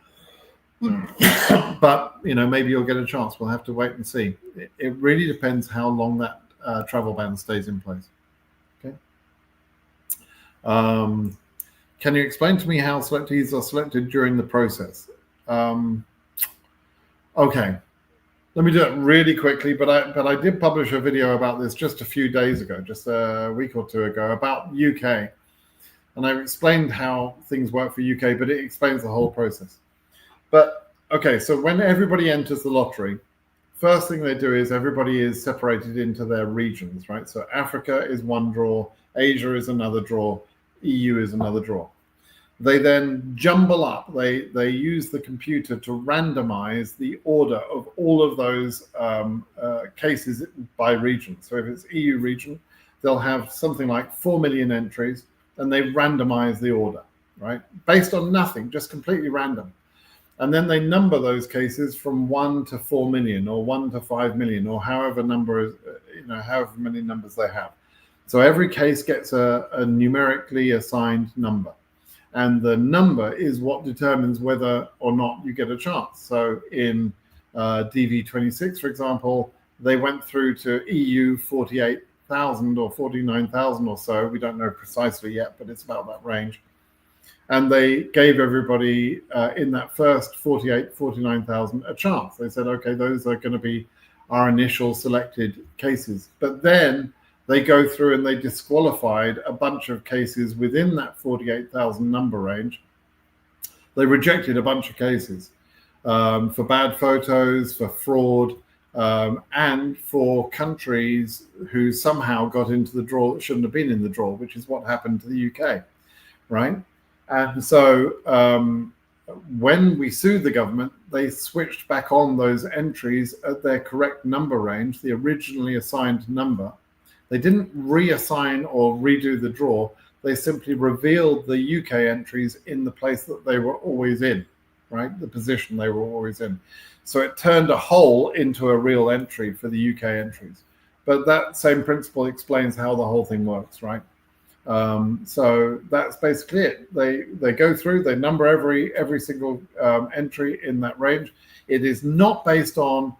But, you know, maybe you'll get a chance. We'll have to wait and see. It really depends how long that travel ban stays in place. Okay. Can you explain to me how selectees are selected during the process? Okay. Let me do it really quickly, but I did publish a video about this just a few days ago, just a week or two ago, about UK. And I explained how things work for UK, but it explains the whole process. But okay, so when everybody enters the lottery, first thing they do is everybody is separated into their regions, right? So Africa is one draw, Asia is another draw, EU is another draw. They then jumble up. They use the computer to randomize the order of all of those cases by region. So if it's EU region, they'll have something like 4 million entries, and they randomize the order, right? Based on nothing, just completely random. And then they number those cases from 1 to 4 million, or 1 to 5 million, or however many numbers they have. So every case gets a numerically assigned number. And the number is what determines whether or not you get a chance. So in DV26, for example, they went through to EU 48,000 or 49,000 or so. We don't know precisely yet, but it's about that range. And they gave everybody in that first 48, 49,000 a chance. They said, okay, those are going to be our initial selected cases. But then they go through and they disqualified a bunch of cases within that 48,000 number range. They rejected a bunch of cases for bad photos, for fraud, and for countries who somehow got into the draw that shouldn't have been in the draw, which is what happened to the UK, right? And so when we sued the government, they switched back on those entries at their correct number range, the originally assigned number. They didn't reassign or redo the draw. They simply revealed the UK entries in the place that they were always in, right? The position they were always in. So it turned a hole into a real entry for the UK entries. But that same principle explains how the whole thing works, right? So that's basically it. They go through, they number every single entry in that range. It is not based on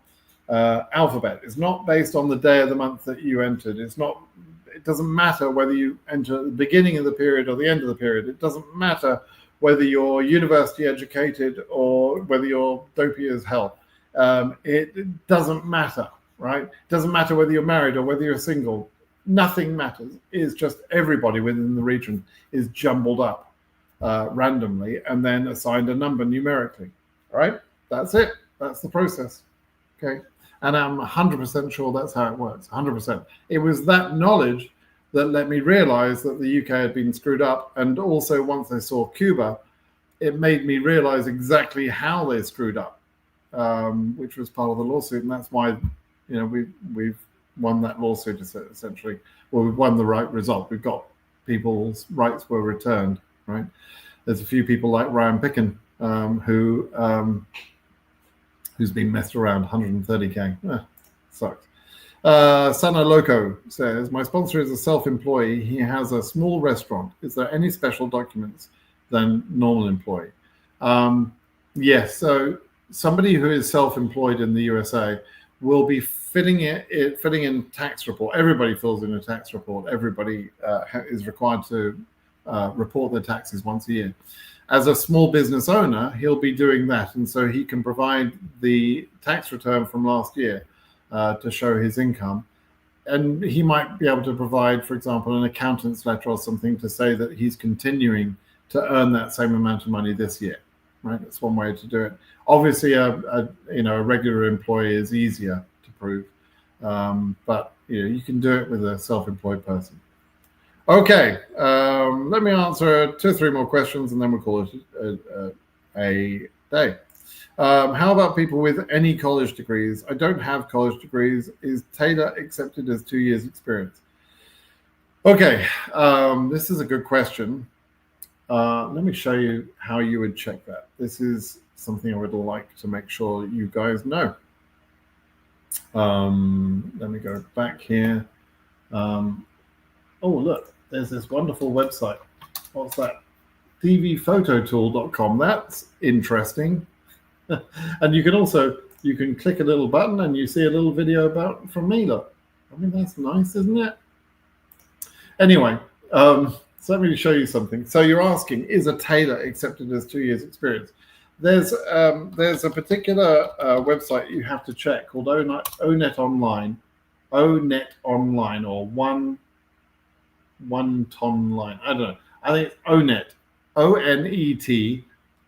alphabet. It's not based on the day of the month that you entered. It doesn't matter whether you enter at the beginning of the period or the end of the period. It doesn't matter whether you're university educated or whether you're dopey as hell. It doesn't matter, right? It doesn't matter whether you're married or whether you're single. Nothing matters. It's just everybody within the region is jumbled up randomly and then assigned a number numerically. All right? That's it. That's the process. Okay? And I'm 100% sure that's how it works. 100%. It was that knowledge that let me realize that the UK had been screwed up. And also, once I saw Cuba, it made me realize exactly how they screwed up, which was part of the lawsuit. And that's why, we've won that lawsuit essentially. Well, we've won the right result. We've got people's rights were returned, right? There's a few people like Ryan Picken who's been messed around, 130K. Sucks. Sana Loco says, my sponsor is a self-employee. He has a small restaurant. Is there any special documents than normal employee? Yes, so somebody who is self-employed in the USA will be filling in tax report. Everybody fills in a tax report. Everybody is required to report their taxes once a year. As a small business owner, he'll be doing that. And so he can provide the tax return from last year to show his income. And he might be able to provide, for example, an accountant's letter or something to say that he's continuing to earn that same amount of money this year, right? That's one way to do it. Obviously, a regular employee is easier to prove, but you can do it with a self-employed person. Okay, let me answer 2 or 3 more questions and then we'll call it a day. How about people with any college degrees? I don't have college degrees. Is Taylor accepted as 2 years experience? Okay, this is a good question. Let me show you how you would check that. This is something I would like to make sure you guys know. Let me go back here. Oh, look, there's this wonderful website. What's that? DVPhototool.com. That's interesting. And you can click a little button and you see a little video from me. Look, I mean, that's nice, isn't it? Anyway, so let me show you something. So you're asking, is a tailor accepted as 2 years experience? There's a particular website you have to check called ONET Online, or One Ton Line. I don't know. I think it's ONET, ONET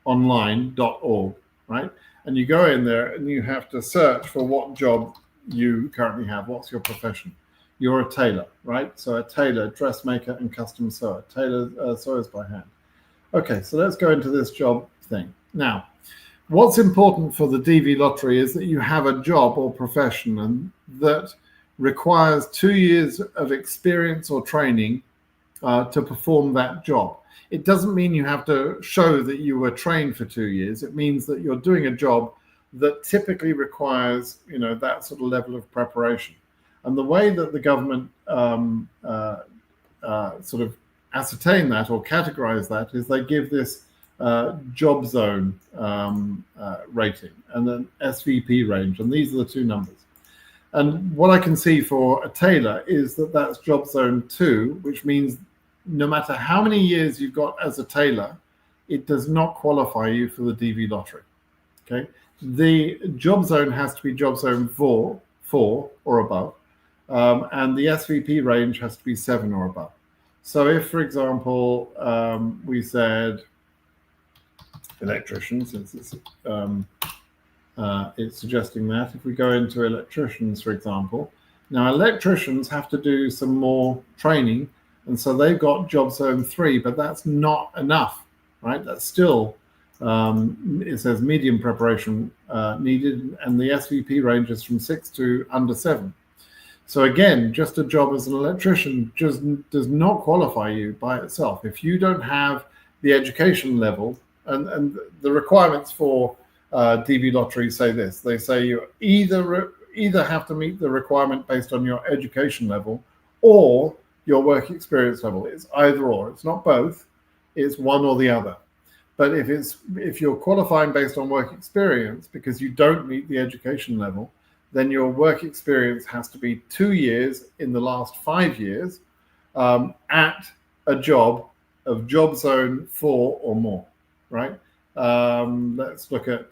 online.org, right? And you go in there and you have to search for what job you currently have. What's your profession? You're a tailor, right? So a tailor, dressmaker, and custom sewer. Tailor sews by hand. Okay, so let's go into this job thing. Now, what's important for the DV lottery is that you have a job or profession and that requires 2 years of experience or training to perform that job. It doesn't mean you have to show that you were trained for 2 years. It means that you're doing a job that typically requires, that sort of level of preparation. And the way that the government sort of ascertain that or categorize that is they give this job zone rating and then SVP range. And these are the 2 numbers. And what I can see for a tailor is that that's job zone 2, which means no matter how many years you've got as a tailor, it does not qualify you for the DV lottery. Okay, the job zone has to be job zone 4 or above, and the SVP range has to be 7 or above. So if, for example, we said electrician, since it's suggesting that, if we go into electricians, for example, now electricians have to do some more training, and so they've got job zone 3, but that's not enough, right? That's still, it says medium preparation needed, and the SVP range is from 6 to under 7. So again, just a job as an electrician just does not qualify you by itself. If you don't have the education level, and the requirements for DVLottery say this, they say you either have to meet the requirement based on your education level or your work experience level. It's either or. It's not both. It's one or the other. But if you're qualifying based on work experience because you don't meet the education level, then your work experience has to be 2 years in the last 5 years at a job of job zone 4 or more, right? Let's look at,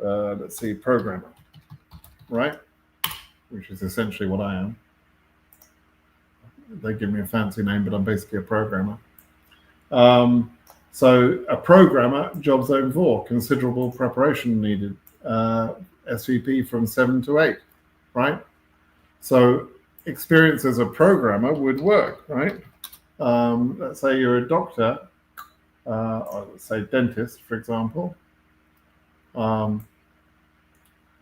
let's see, programmer, right? Which is essentially what I am. They give me a fancy name, but I'm basically a programmer. So a programmer, job zone 4, considerable preparation needed. SVP from 7 to 8, right? So experience as a programmer would work, right? Let's say you're a doctor, or let's say dentist, for example. And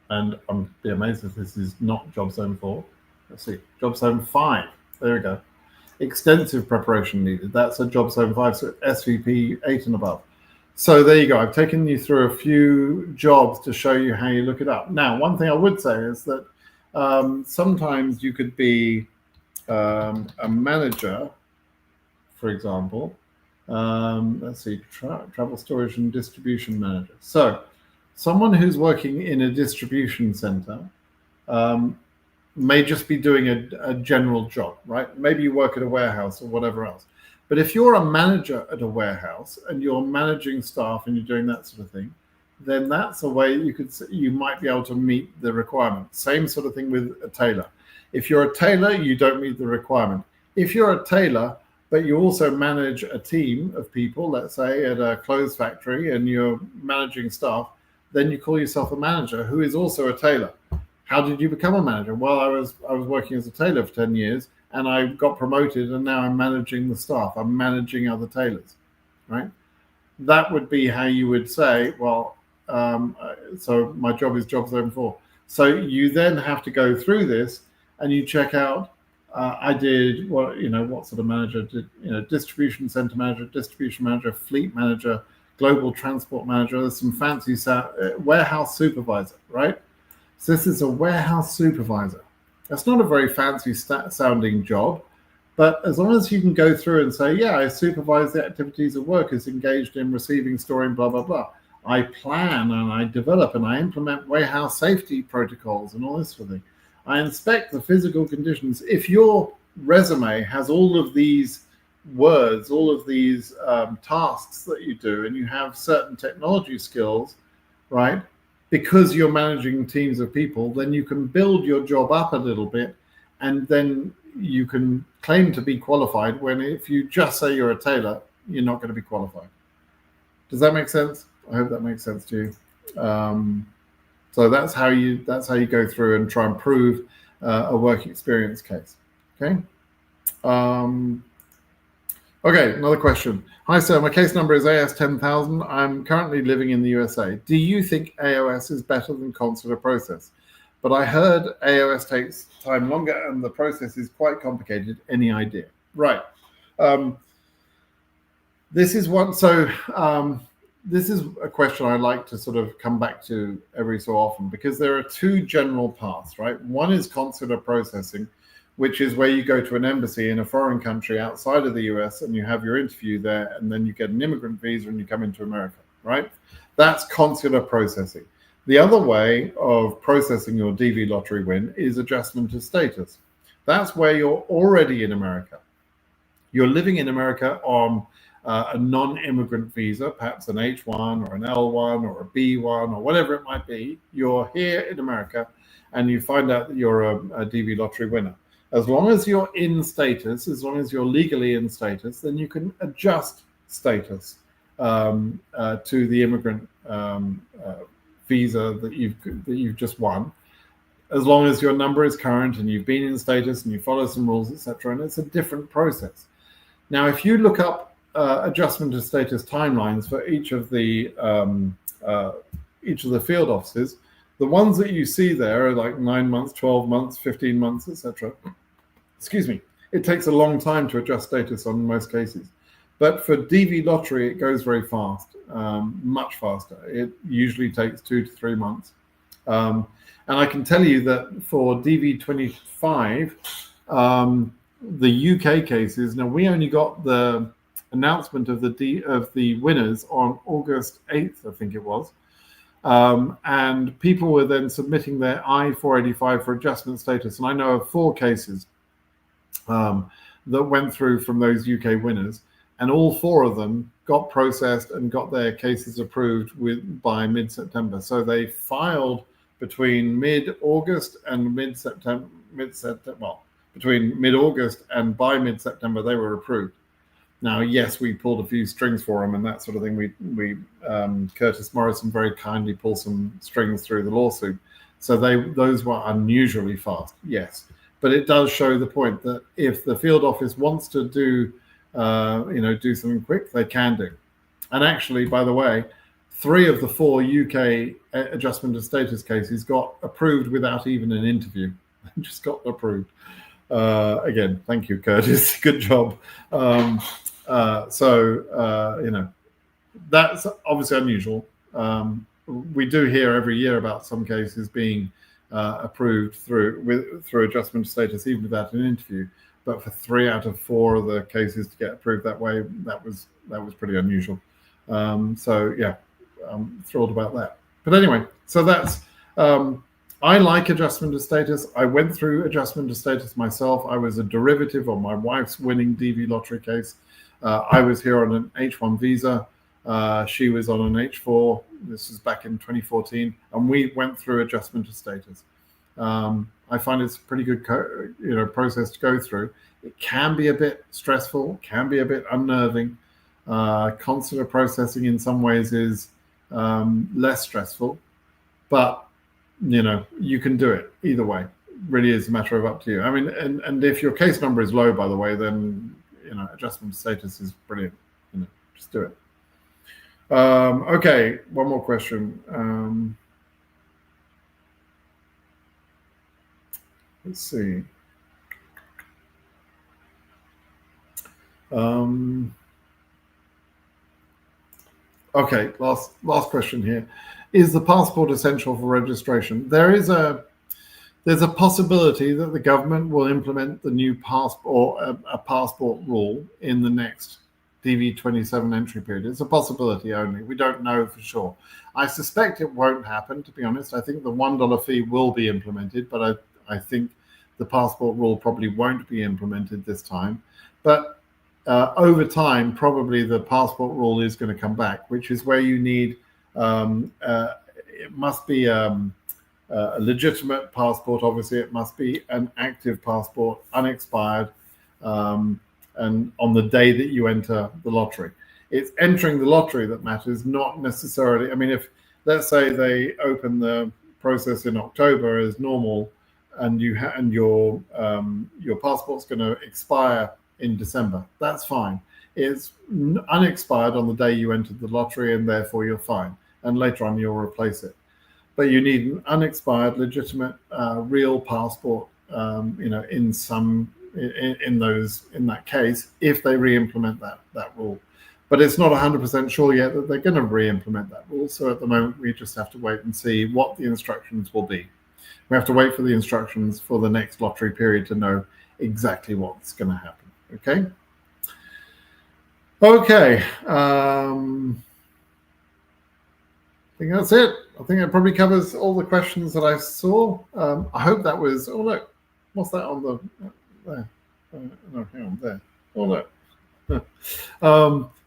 I'm be amazed if this is not job zone 4. Let's see, job zone 5. There we go. Extensive preparation needed. That's a job zone 5, so SVP 8 and above. So there you go. I've taken you through a few jobs to show you how you look it up. Now, one thing I would say is that sometimes you could be a manager, for example. Let's see, travel storage and distribution manager. So someone who's working in a distribution center may just be doing a general job, right? Maybe you work at a warehouse or whatever else. But if you're a manager at a warehouse and you're managing staff and you're doing that sort of thing, then that's a way you might be able to meet the requirement. Same sort of thing with a tailor. If you're a tailor, you don't meet the requirement. If you're a tailor, but you also manage a team of people, let's say at a clothes factory, and you're managing staff, then you call yourself a manager who is also a tailor. How did you become a manager? Well, I was working as a tailor for 10 years. And I got promoted, and now I'm managing the staff. I'm managing other tailors, right? That would be how you would say, well, so my job is job zone 4. So you then have to go through this, and you check out. I did what sort of manager did? Distribution center manager, distribution manager, fleet manager, global transport manager. There's some fancy warehouse supervisor, right? So this is a warehouse supervisor. That's not a very fancy sounding job, but as long as you can go through and say, yeah, I supervise the activities of workers engaged in receiving, storing, blah, blah, blah. I plan and I develop and I implement warehouse safety protocols and all this sort of thing. I inspect the physical conditions. If your resume has all of these words, all of these tasks that you do, and you have certain technology skills, right? Because you're managing teams of people, then you can build your job up a little bit, and then you can claim to be qualified when if you just say you're a tailor, you're not going to be qualified. Does that make sense? I hope that makes sense to you. So that's how you go through and try and prove a work experience case. Okay. Okay, another question. Hi, sir. My case number is AS 10,000. I'm currently living in the USA. Do you think AOS is better than consular process? But I heard AOS takes time longer and the process is quite complicated. Any idea? Right. This is one. So this is a question I like to sort of come back to every so often, because there are two general paths, right? One is consular processing, which is where you go to an embassy in a foreign country outside of the US and you have your interview there, and then you get an immigrant visa and you come into America, right? That's consular processing. The other way of processing your DVLottery win is adjustment of status. That's where you're already in America. You're living in America on a non-immigrant visa, perhaps an H1 or an L1 or a B1 or whatever it might be. You're here in America and you find out that you're a DVLottery winner. As long as you're in status, as long as you're legally in status, then you can adjust status to the immigrant visa that you've just won, as long as your number is current and you've been in status and you follow some rules, etc. And it's a different process. Now, if you look up adjustment of status timelines for each of the field offices, The ones that you see there are like 9 months, 12 months, 15 months, etc. Excuse me. It takes a long time to adjust status on most cases. But for DVLottery, it goes very fast, much faster. It usually takes 2 to 3 months. And I can tell you that for DV25, the UK cases, now we only got the announcement of the winners on August 8th, I think it was. And people were then submitting their I-485 for adjustment status. And I know of 4 cases that went through from those UK winners, and all 4 of them got processed and got their cases approved by mid-September. So they filed between mid-August and mid-September, between mid-August and by mid-September they were approved. Now, yes, we pulled a few strings for them and that sort of thing. We Curtis Morrison very kindly pulled some strings through the lawsuit. So those were unusually fast, yes. But it does show the point that if the field office wants to do something quick, they can do. And actually, by the way, 3 of the 4 UK adjustment of status cases got approved without even an interview. Just got approved. Again, thank you, Curtis. Good job. That's obviously unusual. We do hear every year about some cases being approved through adjustment of status, even without an interview. But for 3 out of 4 of the cases to get approved that way, that was pretty unusual. So yeah, I'm thrilled about that. But anyway, so that's I like adjustment of status. I went through adjustment of status myself. I was a derivative on my wife's winning DVLottery case. I was here on an H1 visa. She was on an H4. This was back in 2014, and we went through adjustment of status. I find it's a pretty good process to go through. It can be a bit stressful, can be a bit unnerving. Consular processing in some ways is less stressful, but you can do it either way. It really is a matter of up to you. I mean, and if your case number is low, by the way, then adjustment of status is brilliant. Just do it. Okay, one more question. Let's see. Okay, last question here. Is the passport essential for registration? There's a possibility that the government will implement the new passport, a passport rule in the next DV27 entry period. It's a possibility only. We don't know for sure. I suspect it won't happen, to be honest. I think the $1 fee will be implemented, but I think the passport rule probably won't be implemented this time. But over time, probably the passport rule is going to come back, which is where you need, it must be a legitimate passport. Obviously, it must be an active passport, unexpired, and on the day that you enter the lottery. It's entering the lottery that matters, not necessarily. I mean, if let's say they open the process in October as normal, and your passport's going to expire in December, that's fine. It's unexpired on the day you entered the lottery, and therefore you're fine. And later on, you'll replace it. But you need an unexpired, legitimate, real passport. In that case, if they re-implement that rule. But it's not 100% sure yet that they're going to re-implement that rule. So at the moment, we just have to wait and see what the instructions will be. We have to wait for the instructions for the next lottery period to know exactly what's going to happen. Okay. Okay. I think that's it. I think it probably covers all the questions that I saw. I hope that was. Oh look, what's that on the there? No, hang on there. Oh look.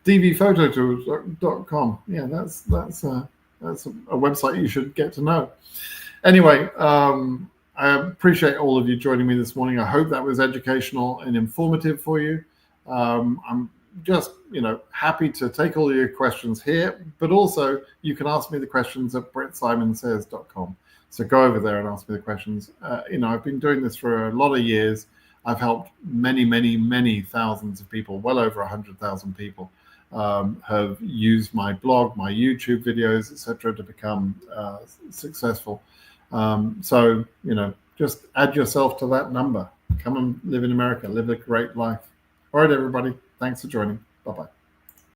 DVPhotoTools.com. Yeah, that's a website you should get to know. Anyway, I appreciate all of you joining me this morning. I hope that was educational and informative for you. I'm just, happy to take all your questions here, but also you can ask me the questions at brittsimonsays.com. So go over there and ask me the questions. I've been doing this for a lot of years. I've helped many, many, many thousands of people, well over 100,000 people. have used my blog, my YouTube videos, etc., to become successful. So, just add yourself to that number. Come and live in America. Live a great life. All right, everybody. Thanks for joining. Bye-bye.